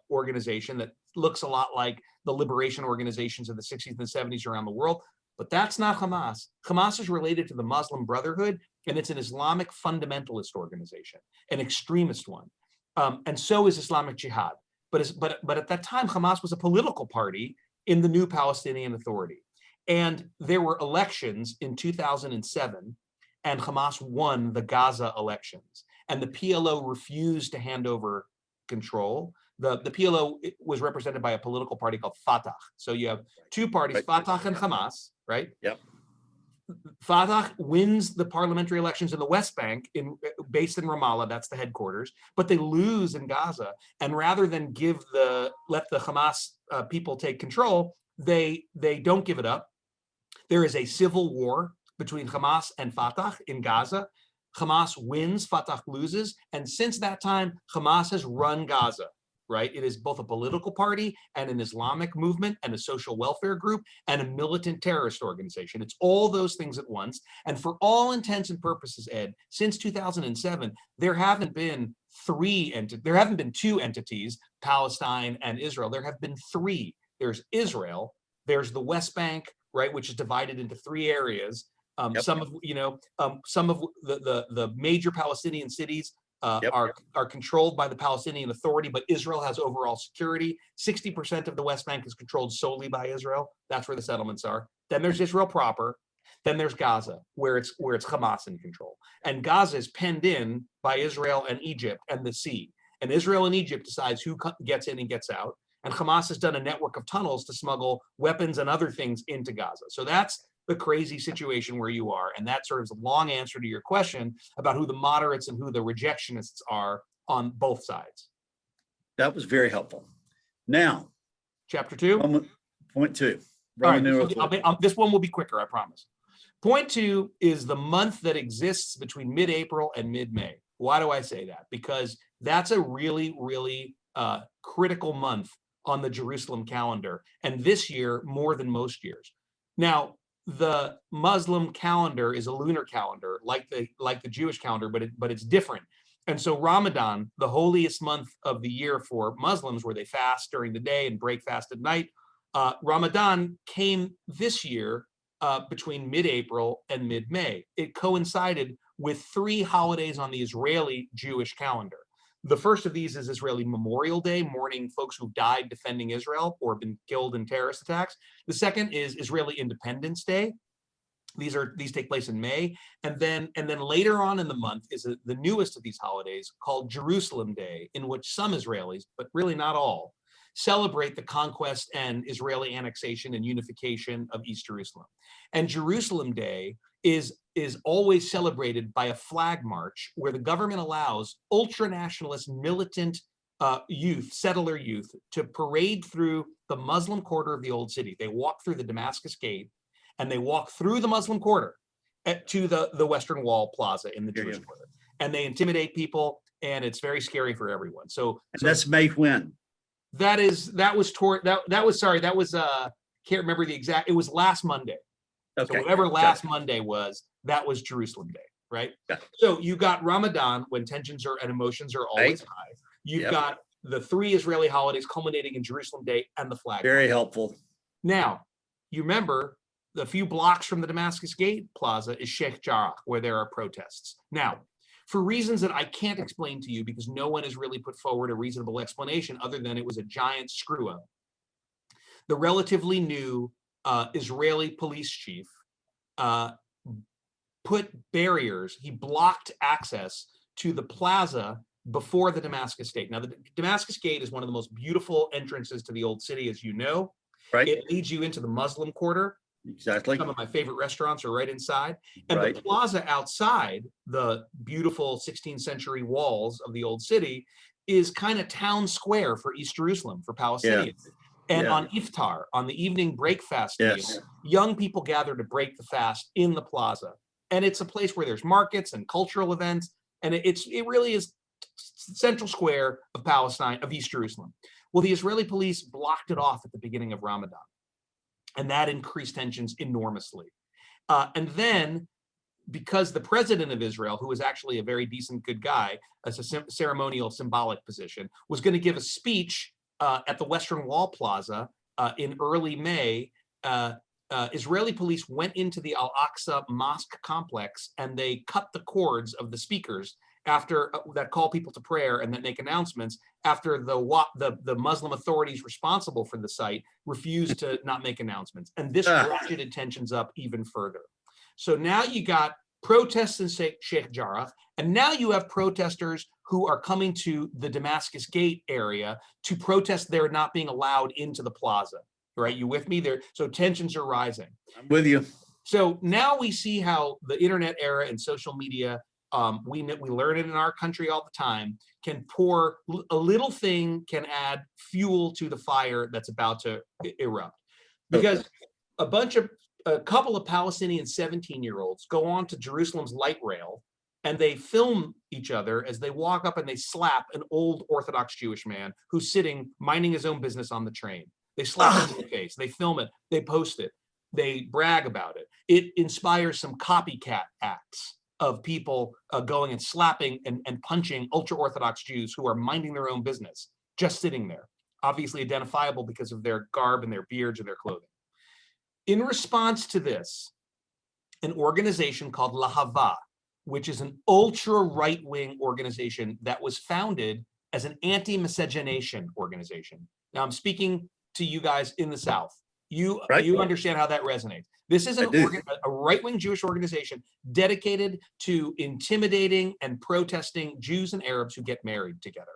organization that looks a lot like the liberation organizations of the 60s and 70s around the world. But that's not Hamas. Hamas is related to the Muslim Brotherhood, and it's an Islamic fundamentalist organization, an extremist one. And so is Islamic Jihad. But at that time, Hamas was a political party in the new Palestinian Authority. And there were elections in 2007, and Hamas won the Gaza elections. And the PLO refused to hand over control. The PLO was represented by a political party called Fatah. So you have two parties, Fatah and Hamas, right? Yep. Fatah wins the parliamentary elections in the West Bank, based in Ramallah, that's the headquarters, but they lose in Gaza. And rather than let the Hamas people take control, they don't give it up. There is a civil war between Hamas and Fatah in Gaza. Hamas wins, Fatah loses. And since that time, Hamas has run Gaza. Right? It is both a political party and an Islamic movement and a social welfare group and a militant terrorist organization. It's all those things at once. And for all intents and purposes, Ed, since 2007, there haven't been two entities, Palestine and Israel. There have been three. There's Israel, there's the West Bank, right, which is divided into three areas. Some of the major Palestinian cities are controlled by the Palestinian Authority, but Israel has overall security. 60% of the West Bank is controlled solely by Israel. That's where the settlements are. Then there's Israel proper. Then there's Gaza, where it's Hamas in control. And Gaza is penned in by Israel and Egypt and the sea. And Israel and Egypt decides who gets in and gets out. And Hamas has done a network of tunnels to smuggle weapons and other things into Gaza. So that's the crazy situation where you are. And that sort of is a long answer to your question about who the moderates and who the rejectionists are on both sides. That was very helpful. Now, chapter 2. Point 2. All right, this one will be quicker, I promise. Point 2 is the month that exists between mid-April and mid-May. Why do I say that? Because that's a really, really critical month on the Jerusalem calendar. And this year, more than most years. Now, the Muslim calendar is a lunar calendar, like the Jewish calendar, but it's different. And so Ramadan, the holiest month of the year for Muslims, where they fast during the day and break fast at night, Ramadan came this year between mid-April and mid-May. It coincided with 3 holidays on the Israeli Jewish calendar. The first of these is Israeli Memorial Day, mourning folks who died defending Israel or been killed in terrorist attacks. The second is Israeli Independence Day. These take place in May, and then later on in the month is the newest of these holidays called Jerusalem Day, in which some Israelis, but really not all, celebrate the conquest and Israeli annexation and unification of East Jerusalem. And Jerusalem Day is always celebrated by a flag march where the government allows ultra-nationalist militant youth, settler youth, to parade through the Muslim quarter of the old city. They walk through the Damascus Gate, and they walk through the Muslim quarter to the Western Wall Plaza in the Jewish quarter. And they intimidate people, and it's very scary for everyone. So that's May when? That was can't remember the exact, it was last Monday. Okay. So whatever last Monday was, that was Jerusalem Day, right? Yeah. So you got Ramadan, when tensions and emotions are always high. You've got the 3 Israeli holidays culminating in Jerusalem Day and the flag. Very helpful. Now, you remember, a few blocks from the Damascus Gate Plaza is Sheikh Jarrah, where there are protests. Now, for reasons that I can't explain to you, because no one has really put forward a reasonable explanation other than it was a giant screw up, the relatively new Israeli police chief put barriers. He blocked access to the plaza before the Damascus Gate. Now, the Damascus Gate is one of the most beautiful entrances to the old city, as you know. Right. It leads you into the Muslim quarter. Exactly. Some of my favorite restaurants are right inside. And the plaza outside the beautiful 16th century walls of the old city is kind of town square for East Jerusalem, for Palestinians. Yeah. And on Iftar, on the evening break fast meal, young people gather to break the fast in the plaza. And it's a place where there's markets and cultural events. And it really is central square of Palestine, of East Jerusalem. Well, the Israeli police blocked it off at the beginning of Ramadan. And that increased tensions enormously. And then, because the president of Israel, who was actually a very decent, good guy, as a ceremonial, symbolic position, was going to give a speech at the Western Wall Plaza in early May, Israeli police went into the Al-Aqsa Mosque complex and they cut the cords of the speakers after that call people to prayer and that make announcements after the Muslim authorities responsible for the site refused to not make announcements. And this ratcheted tensions up even further. So now you got protests in Sheikh Jarrah, and now you have protesters who are coming to the Damascus Gate area to protest their not being allowed into the plaza. Right? You with me there? So tensions are rising. I'm with you. So now we see how the internet era and social media, we learn it in our country all the time, can pour a little thing, can add fuel to the fire that's about to erupt. Because a couple of Palestinian 17-year-olds go on to Jerusalem's light rail and they film each other as they walk up and they slap an old Orthodox Jewish man who's sitting minding his own business on the train. They slap him in the face, they film it, they post it, they brag about it. It inspires some copycat acts of people going and slapping and punching ultra-Orthodox Jews who are minding their own business, just sitting there, obviously identifiable because of their garb and their beards and their clothing. In response to this, an organization called Lahava, which is an ultra-right-wing organization that was founded as an anti-miscegenation organization. Now, I'm speaking to you guys in the South. You understand how that resonates. This is a right-wing Jewish organization dedicated to intimidating and protesting Jews and Arabs who get married together,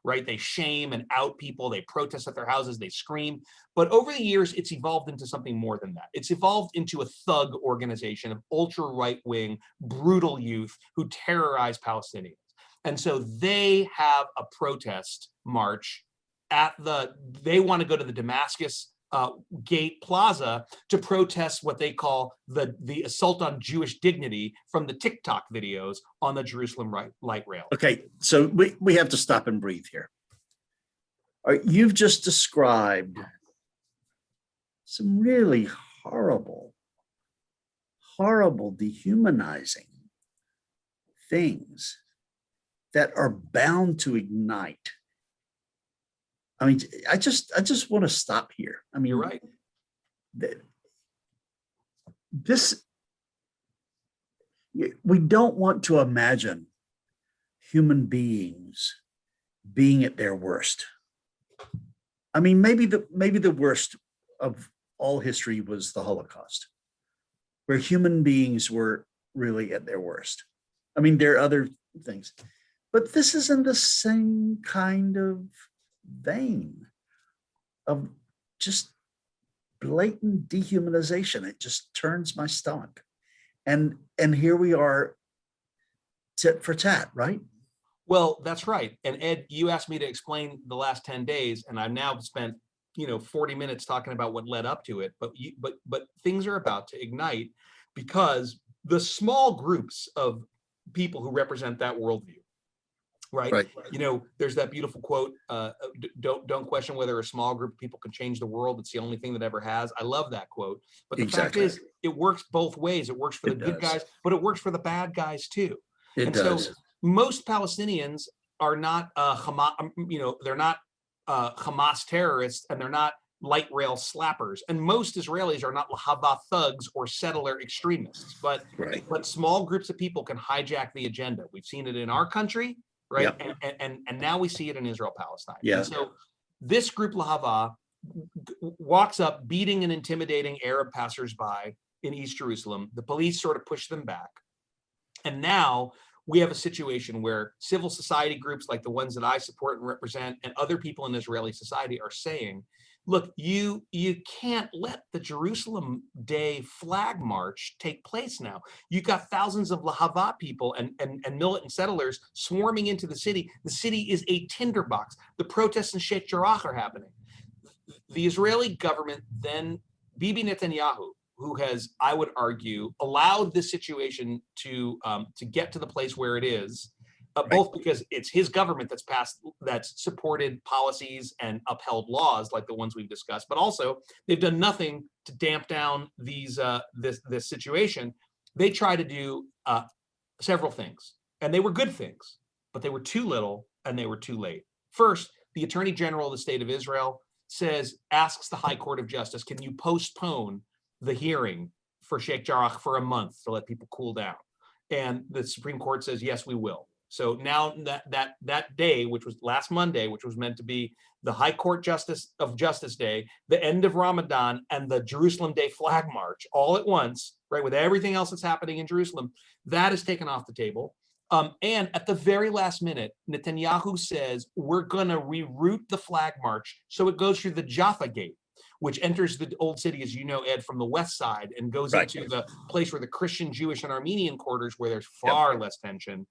right? They shame and out people. They protest at their houses. They scream. But over the years, it's evolved into something more than that. It's evolved into a thug organization of ultra-right-wing, brutal youth who terrorize Palestinians. And so they have a protest march they want to go to the Damascus Gate Plaza to protest what they call the assault on Jewish dignity from the TikTok videos on the Jerusalem light rail. Okay, so we have to stop and breathe here. You've just described some really horrible, dehumanizing things that are bound to ignite. I mean, I just want to stop here. I mean, you're right. We don't want to imagine human beings being at their worst. I mean, maybe the worst of all history was the Holocaust, where human beings were really at their worst. I mean, there are other things, but this is in the same kind of vein of just blatant dehumanization. It just turns my stomach. And here we are, tit for tat, right? Well, that's right. And Ed, you asked me to explain the last 10 days, and I've now spent 40 minutes talking about what led up to it. But things are about to ignite because the small groups of people who represent that worldview, right? There's that beautiful quote, don't question whether a small group of people can change the world. It's the only thing that ever has. I love that quote. But the fact is, it works both ways. It works for the good guys, but it works for the bad guys too. It does. So most Palestinians are not Hamas, they're not Hamas terrorists, and they're not light rail slappers. And most Israelis are not Lahava thugs or settler extremists. But small groups of people can hijack the agenda. We've seen it in our country, right? Yep. And now we see it in Israel Palestine. Yeah. And so this group Lahava walks up, beating and intimidating Arab passersby in East Jerusalem. The police sort of push them back. And now we have a situation where civil society groups like the ones that I support and represent and other people in Israeli society are saying, look, you can't let the Jerusalem Day flag march take place now. You've got thousands of Lahava people and militant settlers swarming into the city. The city is a tinderbox. The protests in Sheikh Jarrah are happening. The Israeli government then, Bibi Netanyahu, who has, I would argue, allowed this situation to get to the place where it is, both because it's his government that's supported policies and upheld laws like the ones we've discussed, but also they've done nothing to damp down this situation. They try to do several things, and they were good things, but they were too little and they were too late. First, the Attorney General of the State of Israel asks the High Court of Justice, can you postpone the hearing for Sheikh Jarrah for a month to let people cool down? And the Supreme Court says, yes, we will. So now that day, which was last Monday, which was meant to be the High Court Justice Day, the end of Ramadan, and the Jerusalem Day flag march all at once, right, with everything else that's happening in Jerusalem, that is taken off the table. And at the very last minute, Netanyahu says, we're going to reroute the flag march so it goes through the Jaffa Gate, which enters the old city, as you know, Ed, from the west side and goes into the place where the Christian, Jewish, and Armenian quarters, where there's far less tension,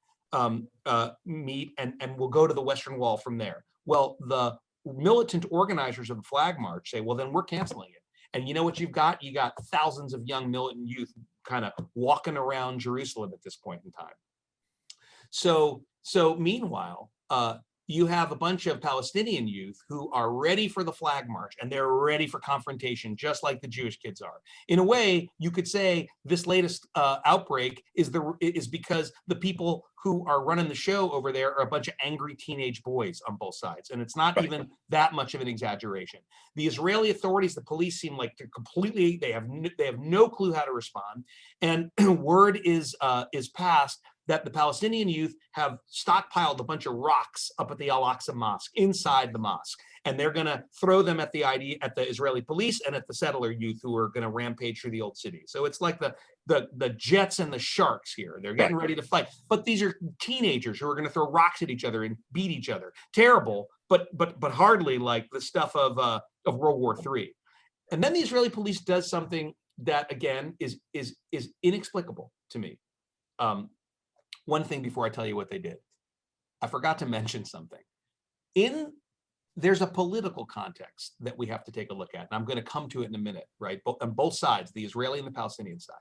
meet, and we'll go to the Western Wall from there. Well, the militant organizers of the flag march say, well, then we're canceling it. And you know what you've got? You got thousands of young militant youth kind of walking around Jerusalem at this point in time. So meanwhile, you have a bunch of Palestinian youth who are ready for the flag march, and they're ready for confrontation, just like the Jewish kids are. In a way, you could say this latest outbreak is because the people who are running the show over there are a bunch of angry teenage boys on both sides, and it's not even that much of an exaggeration. The Israeli authorities, the police, seem like they're completely, they have no clue how to respond, and word is passed that the Palestinian youth have stockpiled a bunch of rocks up at the Al-Aqsa Mosque, inside the mosque, and they're going to throw them at the Israeli police and at the settler youth who are going to rampage through the old city. So it's like the Jets and the Sharks here. They're getting ready to fight, but these are teenagers who are going to throw rocks at each other and beat each other. Terrible, but hardly like the stuff of World War III. And then the Israeli police does something that again is inexplicable to me. One thing before I tell you what they did, I forgot to mention something. There's a political context that we have to take a look at, and I'm going to come to it in a minute, right? On both sides, the Israeli and the Palestinian side.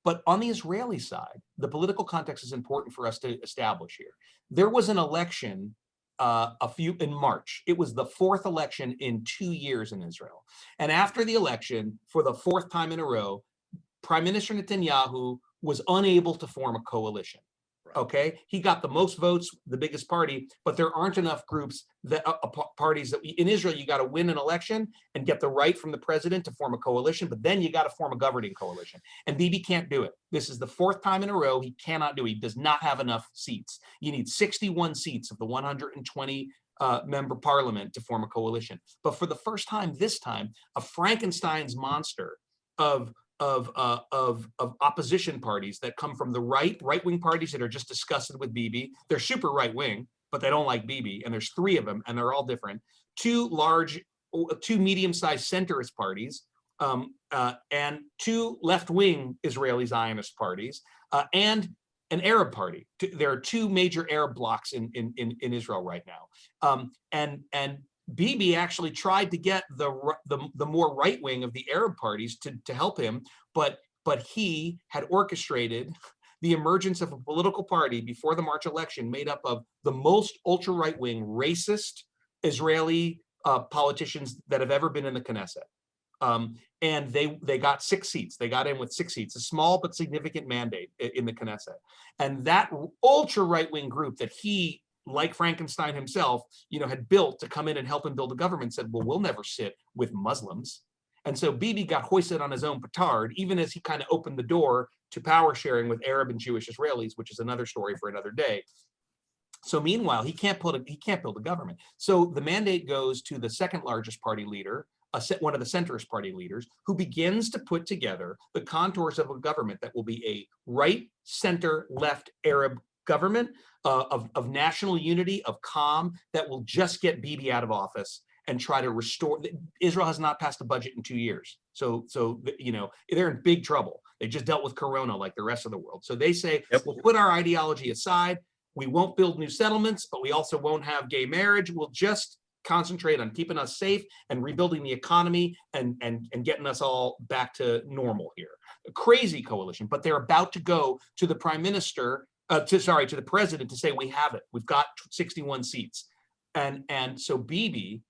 But on the Israeli side, the political context is important for us to establish here. There was an election in March. It was the fourth election in 2 years in Israel. And after the election, for the fourth time in a row, Prime Minister Netanyahu was unable to form a coalition. Okay, he got the most votes, the biggest party, but there aren't enough groups that parties that in Israel, you got to win an election and get the right from the president to form a coalition, but then you got to form a governing coalition. And Bibi can't do it. This is the fourth time in a row he cannot do it. He does not have enough seats. You need 61 seats of the 120 member parliament to form a coalition. But for the first time, this time, a Frankenstein's monster of opposition parties that come from the right-wing parties that are just disgusted with Bibi. They're super right-wing, but they don't like Bibi, and there's 3 of them, and they're all different. 2 medium-sized centrist parties, and 2 left-wing Israeli Zionist parties, and an Arab party. There are 2 major Arab blocs in Israel right now, and Bibi actually tried to get the more right wing of the Arab parties to help him, but he had orchestrated the emergence of a political party before the March election made up of the most ultra right wing racist Israeli politicians that have ever been in the Knesset. And they got 6 seats. They got in with 6 seats, a small but significant mandate in the Knesset. And that ultra right-wing group that he, like Frankenstein himself, had built to come in and help him build a government, said, well, we'll never sit with Muslims. And so Bibi got hoisted on his own petard, even as he kind of opened the door to power sharing with Arab and Jewish Israelis, which is another story for another day. So meanwhile, he can't build a government. So the mandate goes to the second largest party leader, one of the centrist party leaders, who begins to put together the contours of a government that will be a right, center, left Arab government of national unity, of calm, that will just get Bibi out of office and try to restore. Israel has not passed a budget in 2 years. So they're in big trouble. They just dealt with Corona like the rest of the world. So they say, we'll put our ideology aside. We won't build new settlements, but we also won't have gay marriage. We'll just concentrate on keeping us safe and rebuilding the economy and getting us all back to normal here. A crazy coalition, but they're about to go to the prime minister, to the president to say, we have it. We've got 61 seats. And so Bibi,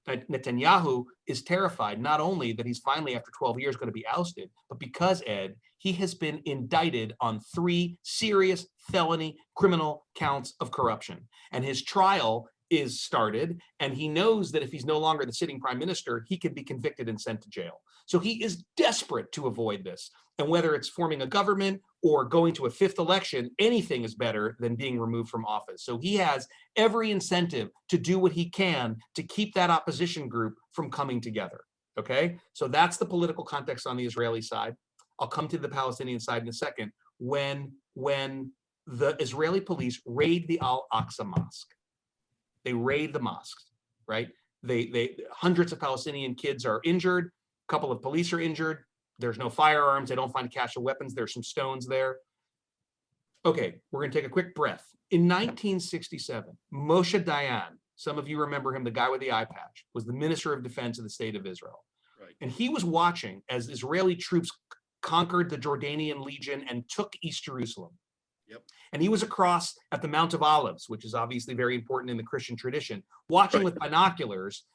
Netanyahu, is terrified, not only that he's finally, after 12 years, going to be ousted, but because, Ed, he has been indicted on 3 serious felony criminal counts of corruption. And his trial is started, and he knows that if he's no longer the sitting prime minister, he could be convicted and sent to jail. So he is desperate to avoid this. And whether it's forming a government or going to a 5th election, anything is better than being removed from office. So he has every incentive to do what he can to keep that opposition group from coming together. Okay, so that's the political context on the Israeli side. I'll come to the Palestinian side in a second. When the Israeli police raid the Al-Aqsa Mosque, they raid the mosques, right? They hundreds of Palestinian kids are injured. A couple of police are injured. There's no firearms. They don't find a cache of weapons. There's some stones there. Okay, we're going to take a quick breath. In 1967, Moshe Dayan, some of you remember him, the guy with the eye patch, was the Minister of Defense of the State of Israel. Right. And he was watching as Israeli troops conquered the Jordanian Legion and took East Jerusalem. Yep. And he was across at the Mount of Olives, which is obviously very important in the Christian tradition, watching with binoculars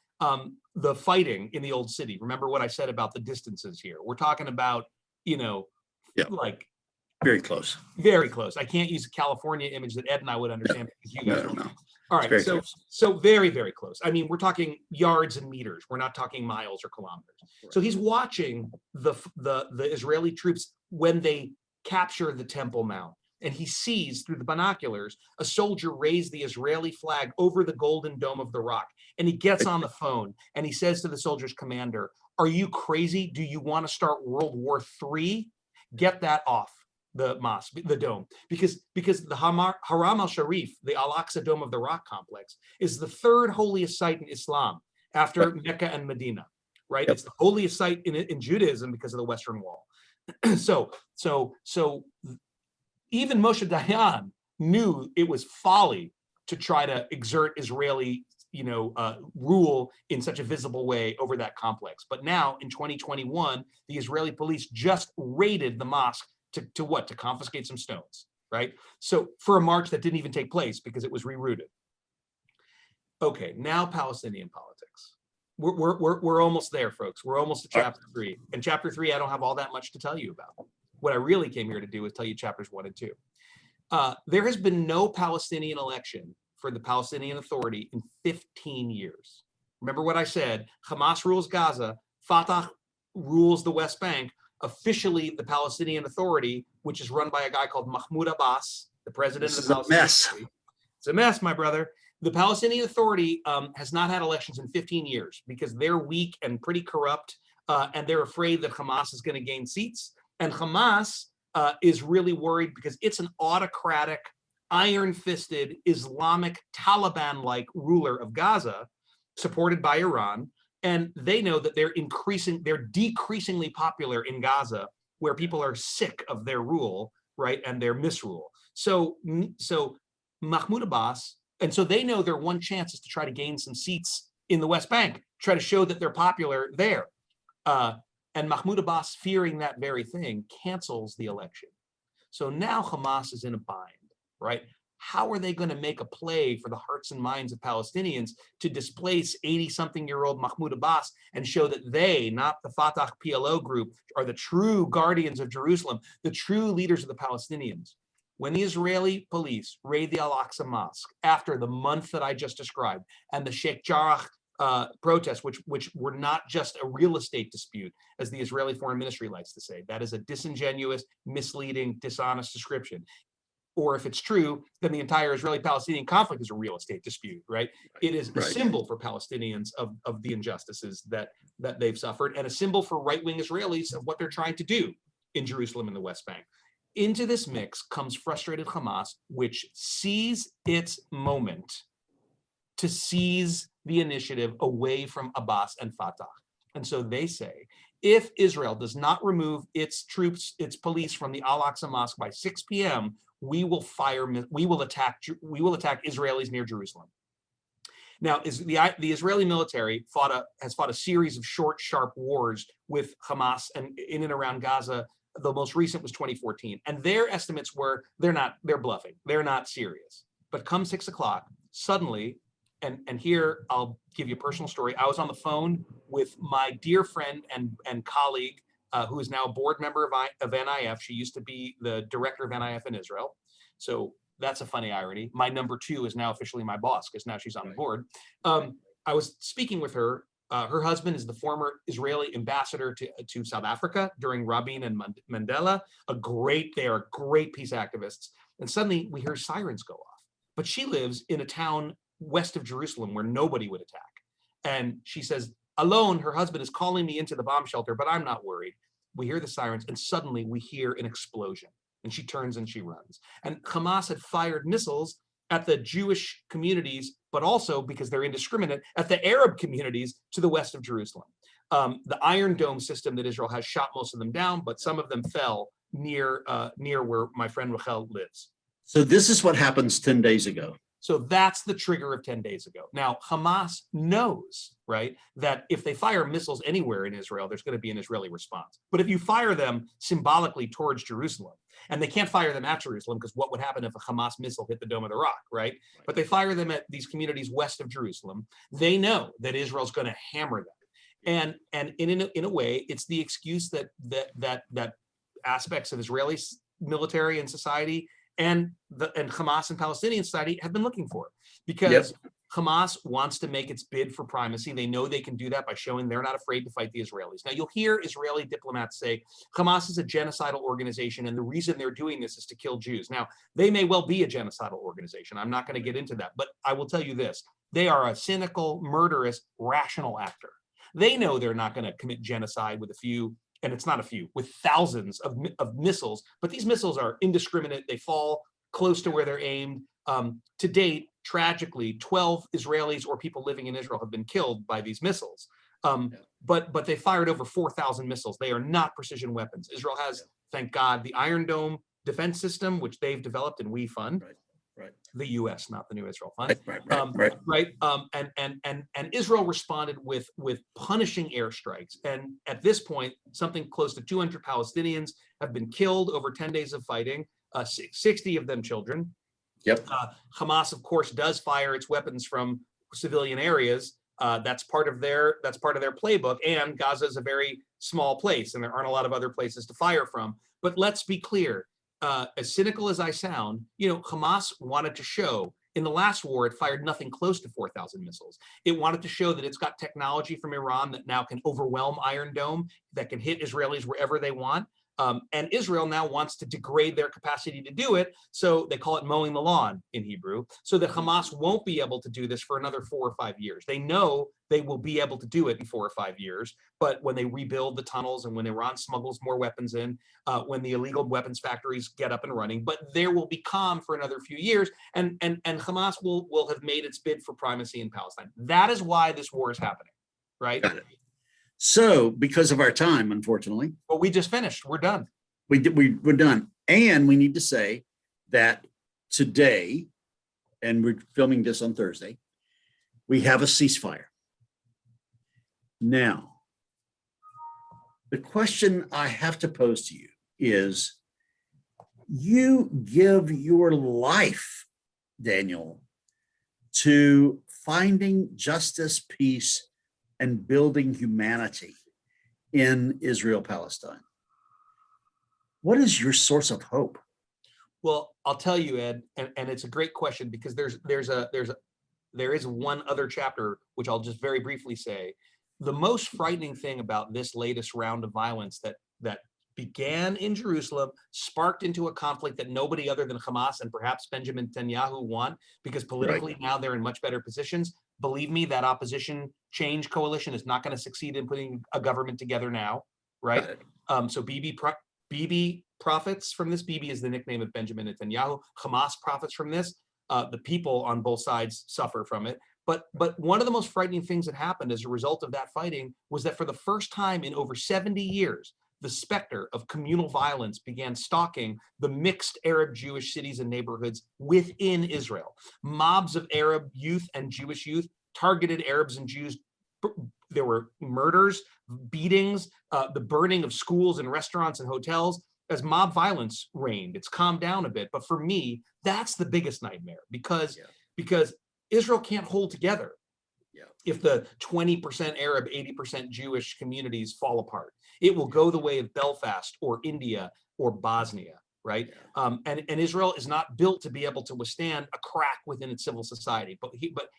the fighting in the old city. Remember what I said about the distances here. We're talking about, like very close. Very close. I can't use a California image that Ed and I would understand because you guys don't know. All right, so very, very close. I mean, we're talking yards and meters. We're not talking miles or kilometers. Right. So he's watching the Israeli troops when they capture the Temple Mount. And he sees through the binoculars a soldier raise the Israeli flag over the Golden Dome of the Rock. And he gets on the phone and he says to the soldier's commander, are you crazy? Do you want to start World War III? Get that off the mosque, the dome. Because the Haram al-Sharif, the Al-Aqsa Dome of the Rock complex, is the 3rd holiest site in Islam after Mecca and Medina, right? Yep. It's the holiest site in Judaism because of the Western Wall. So even Moshe Dayan knew it was folly to try to exert Israeli, rule in such a visible way over that complex. But now in 2021, the Israeli police just raided the mosque to what? To confiscate some stones, right? So for a march that didn't even take place because it was rerouted. Okay, now Palestinian politics. We're almost there, folks. We're almost to chapter 3. And chapter 3, I don't have all that much to tell you about. What I really came here to do is tell you chapters 1 and 2. There has been no Palestinian election for the Palestinian Authority in 15 years. Remember what I said, Hamas rules Gaza, Fatah rules the West Bank. Officially, the Palestinian Authority, which is run by a guy called Mahmoud Abbas, the president of the Palestinian Authority. It's a mess, my brother. The Palestinian Authority has not had elections in 15 years because they're weak and pretty corrupt, and they're afraid that Hamas is going to gain seats. And Hamas is really worried because it's an autocratic, iron-fisted, Islamic, Taliban-like ruler of Gaza, supported by Iran. And they know that they're decreasingly popular in Gaza, where people are sick of their rule, right, and their misrule. So Mahmoud Abbas, and so they know their one chance is to try to gain some seats in the West Bank, try to show that they're popular there. And Mahmoud Abbas, fearing that very thing, cancels the election. So now Hamas is in a bind, right? How are they going to make a play for the hearts and minds of Palestinians to displace 80-something-year-old Mahmoud Abbas and show that they, not the Fatah PLO group, are the true guardians of Jerusalem, the true leaders of the Palestinians? When the Israeli police raid the Al-Aqsa Mosque after the month that I just described and the Sheikh Jarrah protests, which were not just a real estate dispute, as the Israeli Foreign Ministry likes to say, that is a disingenuous, misleading, dishonest description. Or if it's true, then the entire Israeli-Palestinian conflict is a real estate dispute, right? It is a symbol for Palestinians of the injustices that they've suffered, and a symbol for right-wing Israelis of what they're trying to do in Jerusalem and the West Bank. Into this mix comes frustrated Hamas, which sees its moment to seize the initiative away from Abbas and Fatah. And so they say, if Israel does not remove its troops, its police from the Al-Aqsa Mosque by 6 p.m., we will attack Israelis near Jerusalem. Now, the Israeli military has fought a series of short, sharp wars with Hamas and in and around Gaza. The most recent was 2014, and their estimates were they're bluffing, they're not serious. But come 6 o'clock, suddenly, and here I'll give you a personal story. I was on the phone with my dear friend and colleague, who is now a board member of NIF. She used to be the director of NIF in Israel. So that's a funny irony. My number 2 is now officially my boss because now she's on the board. I was speaking with her. Her husband is the former Israeli ambassador to South Africa during Rabin and Mandela. They are great peace activists. And suddenly we hear sirens go off. But she lives in a town west of Jerusalem where nobody would attack. And she says, alone, her husband is calling me into the bomb shelter, but I'm not worried. We hear the sirens, and suddenly we hear an explosion. And she turns and she runs. And Hamas had fired missiles at the Jewish communities, but also, because they're indiscriminate, at the Arab communities to the west of Jerusalem. The Iron Dome system that Israel has shot most of them down, but some of them fell near where my friend Rachel lives. So this is what happens 10 days ago. So that's the trigger of 10 days ago. Now, Hamas knows, right, that if they fire missiles anywhere in Israel, there's going to be an Israeli response. But if you fire them symbolically towards Jerusalem, and they can't fire them at Jerusalem because what would happen if a Hamas missile hit the Dome of the Rock, right? But they fire them at these communities west of Jerusalem. They know that Israel's going to hammer them. And in a way, it's the excuse that aspects of Israeli military and society and Hamas and Palestinian society have been looking for, because Hamas wants to make its bid for primacy. They know they can do that by showing they're not afraid to fight the Israelis. Now, you'll hear Israeli diplomats say Hamas is a genocidal organization, and the reason they're doing this is to kill Jews. Now, they may well be a genocidal organization. I'm not going to get into that, but I will tell you this. They are a cynical, murderous, rational actor. They know they're not going to commit genocide with a few, and it's not a few, with thousands of missiles, but these missiles are indiscriminate. They fall close to where they're aimed. To date, tragically, 12 Israelis or people living in Israel have been killed by these missiles. But they fired over 4,000 missiles. They are not precision weapons. Israel has, thank God, the Iron Dome defense system, which they've developed and we fund. The U.S., not the New Israel Fund. And Israel responded with punishing airstrikes. And at this point, something close to 200 Palestinians have been killed over 10 days of fighting, 60 of them children. Hamas, of course, does fire its weapons from civilian areas. That's part of their playbook. And Gaza is a very small place, and there aren't a lot of other places to fire from. But let's be clear. As cynical as I sound, Hamas wanted to show in the last war, it fired nothing close to 4,000 missiles. It wanted to show that it's got technology from Iran that now can overwhelm Iron Dome, that can hit Israelis wherever they want. And Israel now wants to degrade their capacity to do it. So they call it mowing the lawn in Hebrew, so that Hamas won't be able to do this for another 4 or 5 years. They know they will be able to do it in 4 or 5 years. But when they rebuild the tunnels and when Iran smuggles more weapons in, when the illegal weapons factories get up and running, but there will be calm for another few years. And Hamas will have made its bid for primacy in Palestine. That is why this war is happening, right? Got it. So, because of our time, unfortunately, but we just finished. We're done. We're done. And we need to say that today, and we're filming this on Thursday, we have a ceasefire. Now, the question I have to pose to you is, you give your life, Daniel, to finding justice, peace, and building humanity in Israel-Palestine. What is your source of hope? Well, I'll tell you, Ed, and it's a great question, because there is one other chapter, which I'll just very briefly say. The most frightening thing about this latest round of violence that began in Jerusalem, sparked into a conflict that nobody other than Hamas and perhaps Benjamin Netanyahu want, because politically now they're in much better positions. Believe me, that opposition change coalition is not going to succeed in putting a government together now, right? So Bibi profits from this. Bibi is the nickname of Benjamin Netanyahu. Hamas profits from this. The people on both sides suffer from it. But one of the most frightening things that happened as a result of that fighting was that for the first time in over 70 years, the specter of communal violence began stalking the mixed Arab-Jewish cities and neighborhoods within Israel. Mobs of Arab youth and Jewish youth targeted Arabs and Jews. There were murders, beatings, the burning of schools and restaurants and hotels. As mob violence reigned, it's calmed down a bit. But for me, that's the biggest nightmare, because Israel can't hold together if the 20% Arab, 80% Jewish communities fall apart. It will go the way of Belfast or India or Bosnia, right? And Israel is not built to be able to withstand a crack within its civil society. But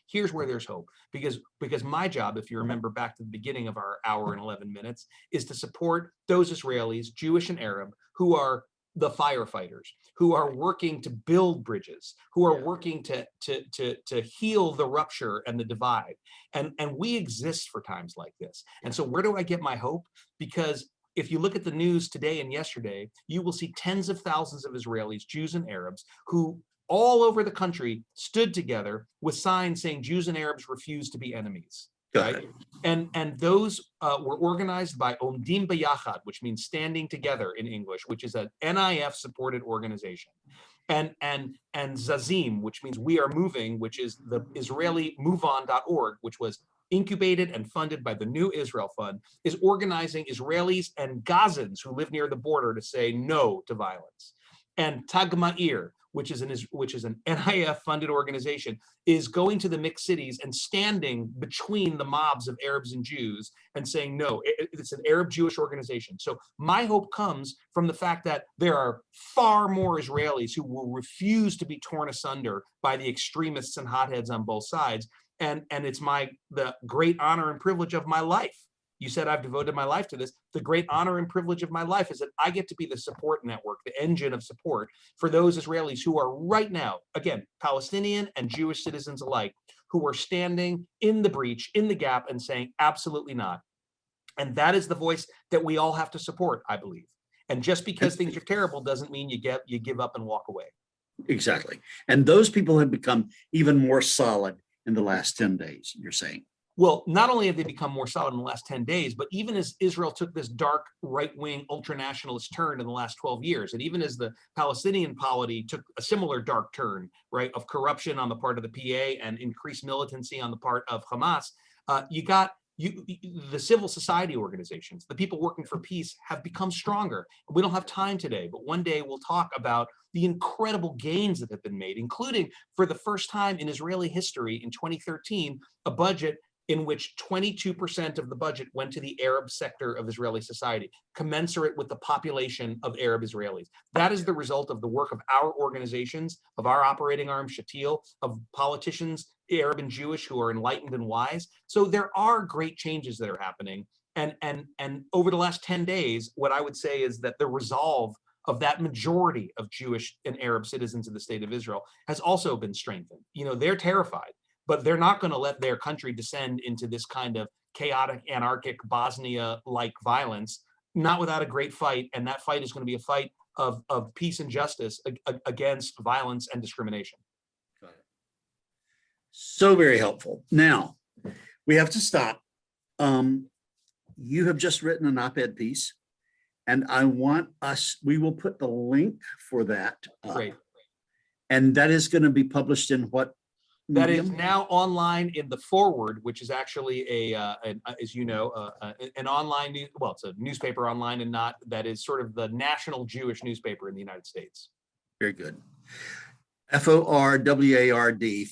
here's where there's hope, because my job, if you remember back to the beginning of our hour and 11 minutes, is to support those Israelis, Jewish and Arab, who are the firefighters, who are working to build bridges, who are working to heal the rupture and the divide. And we exist for times like this. And so where do I get my hope? Because if you look at the news today and yesterday, you will see tens of thousands of Israelis, Jews and Arabs, who all over the country stood together with signs saying Jews and Arabs refuse to be enemies. Right? And those were organized by Omdim B'Yachad, which means standing together in English, which is an NIF supported organization. And Zazim, which means we are moving, which is the Israeli MoveOn.org, which was incubated and funded by the New Israel Fund, is organizing Israelis and Gazans who live near the border to say no to violence. And Tag Ma'ir, which is an NIF-funded organization, is going to the mixed cities and standing between the mobs of Arabs and Jews and saying, no, it's an Arab-Jewish organization. So my hope comes from the fact that there are far more Israelis who will refuse to be torn asunder by the extremists and hotheads on both sides. And it's the great honor and privilege of my life. You said I've devoted my life to this. The great honor and privilege of my life is that I get to be the support network, the engine of support for those Israelis who are right now, again, Palestinian and Jewish citizens alike, who are standing in the breach, in the gap, and saying, absolutely not. And that is the voice that we all have to support, I believe. And just because things are terrible doesn't mean you give up and walk away. Exactly. And those people have become even more solid in the last 10 days, you're saying. Well, not only have they become more solid in the last 10 days, but even as Israel took this dark right-wing ultra-nationalist turn in the last 12 years, and even as the Palestinian polity took a similar dark turn, right, of corruption on the part of the PA and increased militancy on the part of Hamas, the civil society organizations, the people working for peace, have become stronger. We don't have time today, but one day we'll talk about the incredible gains that have been made, including for the first time in Israeli history in 2013, a budget in which 22% of the budget went to the Arab sector of Israeli society, commensurate with the population of Arab Israelis. That is the result of the work of our organizations, of our operating arm, Shatil, of politicians, Arab and Jewish, who are enlightened and wise. So there are great changes that are happening. And over the last 10 days, what I would say is that the resolve of that majority of Jewish and Arab citizens in the state of Israel has also been strengthened. They're terrified, but they're not going to let their country descend into this kind of chaotic, anarchic, Bosnia-like violence, not without a great fight. And that fight is going to be a fight of peace and justice against violence and discrimination. Got it. So very helpful. Now, we have to stop. You have just written an op-ed piece, and we will put the link for that up. Great. And that is going to be published in what medium? That is now online in the Forward, which is actually as you know, an online it's a newspaper online, and that is sort of the national Jewish newspaper in the United States. Very good. Forward,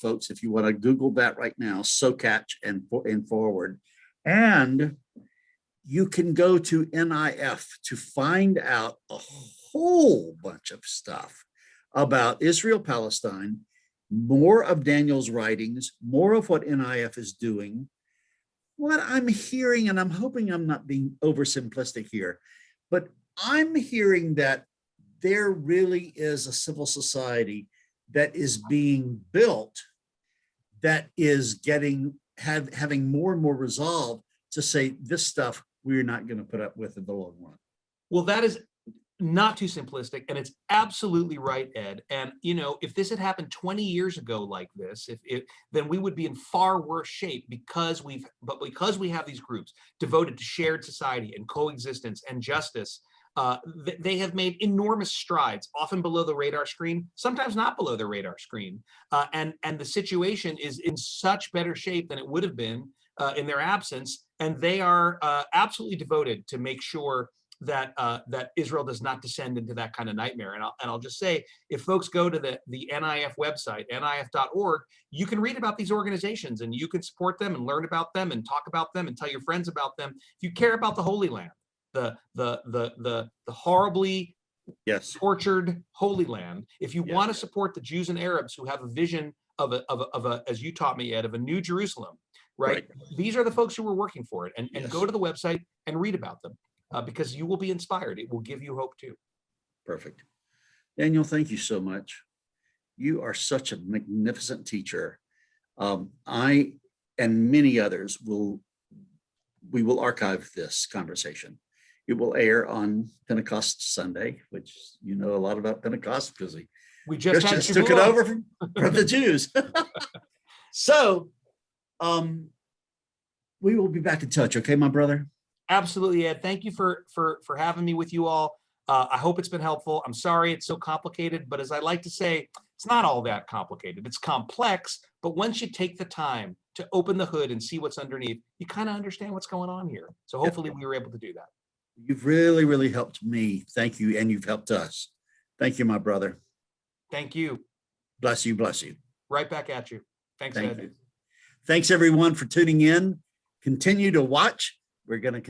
folks, if you want to Google that right now, Sokatch and Forward. And you can go to NIF to find out a whole bunch of stuff about Israel, Palestine, more of Daniel's writings, more of what NIF is doing. What I'm hearing, and I'm hoping I'm not being oversimplistic here, but I'm hearing that there really is a civil society that is being built that is having more and more resolve to say this stuff we're not going to put up with in the long run. Well, that is not too simplistic, and it's absolutely right, Ed. And if this had happened 20 years ago like this, then we would be in far worse shape because we have these groups devoted to shared society and coexistence and justice. They have made enormous strides, often below the radar screen, sometimes not below the radar screen. And the situation is in such better shape than it would have been in their absence. And they are absolutely devoted to make sure that Israel does not descend into that kind of nightmare. And I'll just say, if folks go to the NIF website, nif.org, you can read about these organizations and you can support them and learn about them and talk about them and tell your friends about them. If you care about the Holy Land, the horribly tortured Holy Land, if you want to support the Jews and Arabs who have a vision of a, as you taught me, Ed, of a new Jerusalem, right? These are the folks who are working for it. And go to the website and read about them. Because you will be inspired. It will give you hope too. Perfect. Daniel, thank you so much. You are such a magnificent teacher. I and many others we will archive this conversation. It will air on Pentecost Sunday, which you know a lot about Pentecost because we just took it over from the Jews. So we will be back in touch. Okay, my brother? Absolutely, Ed. Thank you for having me with you all. I hope it's been helpful. I'm sorry it's so complicated, but as I like to say, it's not all that complicated. It's complex, but once you take the time to open the hood and see what's underneath, you kind of understand what's going on here. So hopefully we were able to do that. You've really, really helped me. Thank you. And you've helped us. Thank you, my brother. Thank you. Bless you. Bless you. Right back at you. Thanks, Thank Ed. you. Thanks, everyone, for tuning in. Continue to watch. We're going to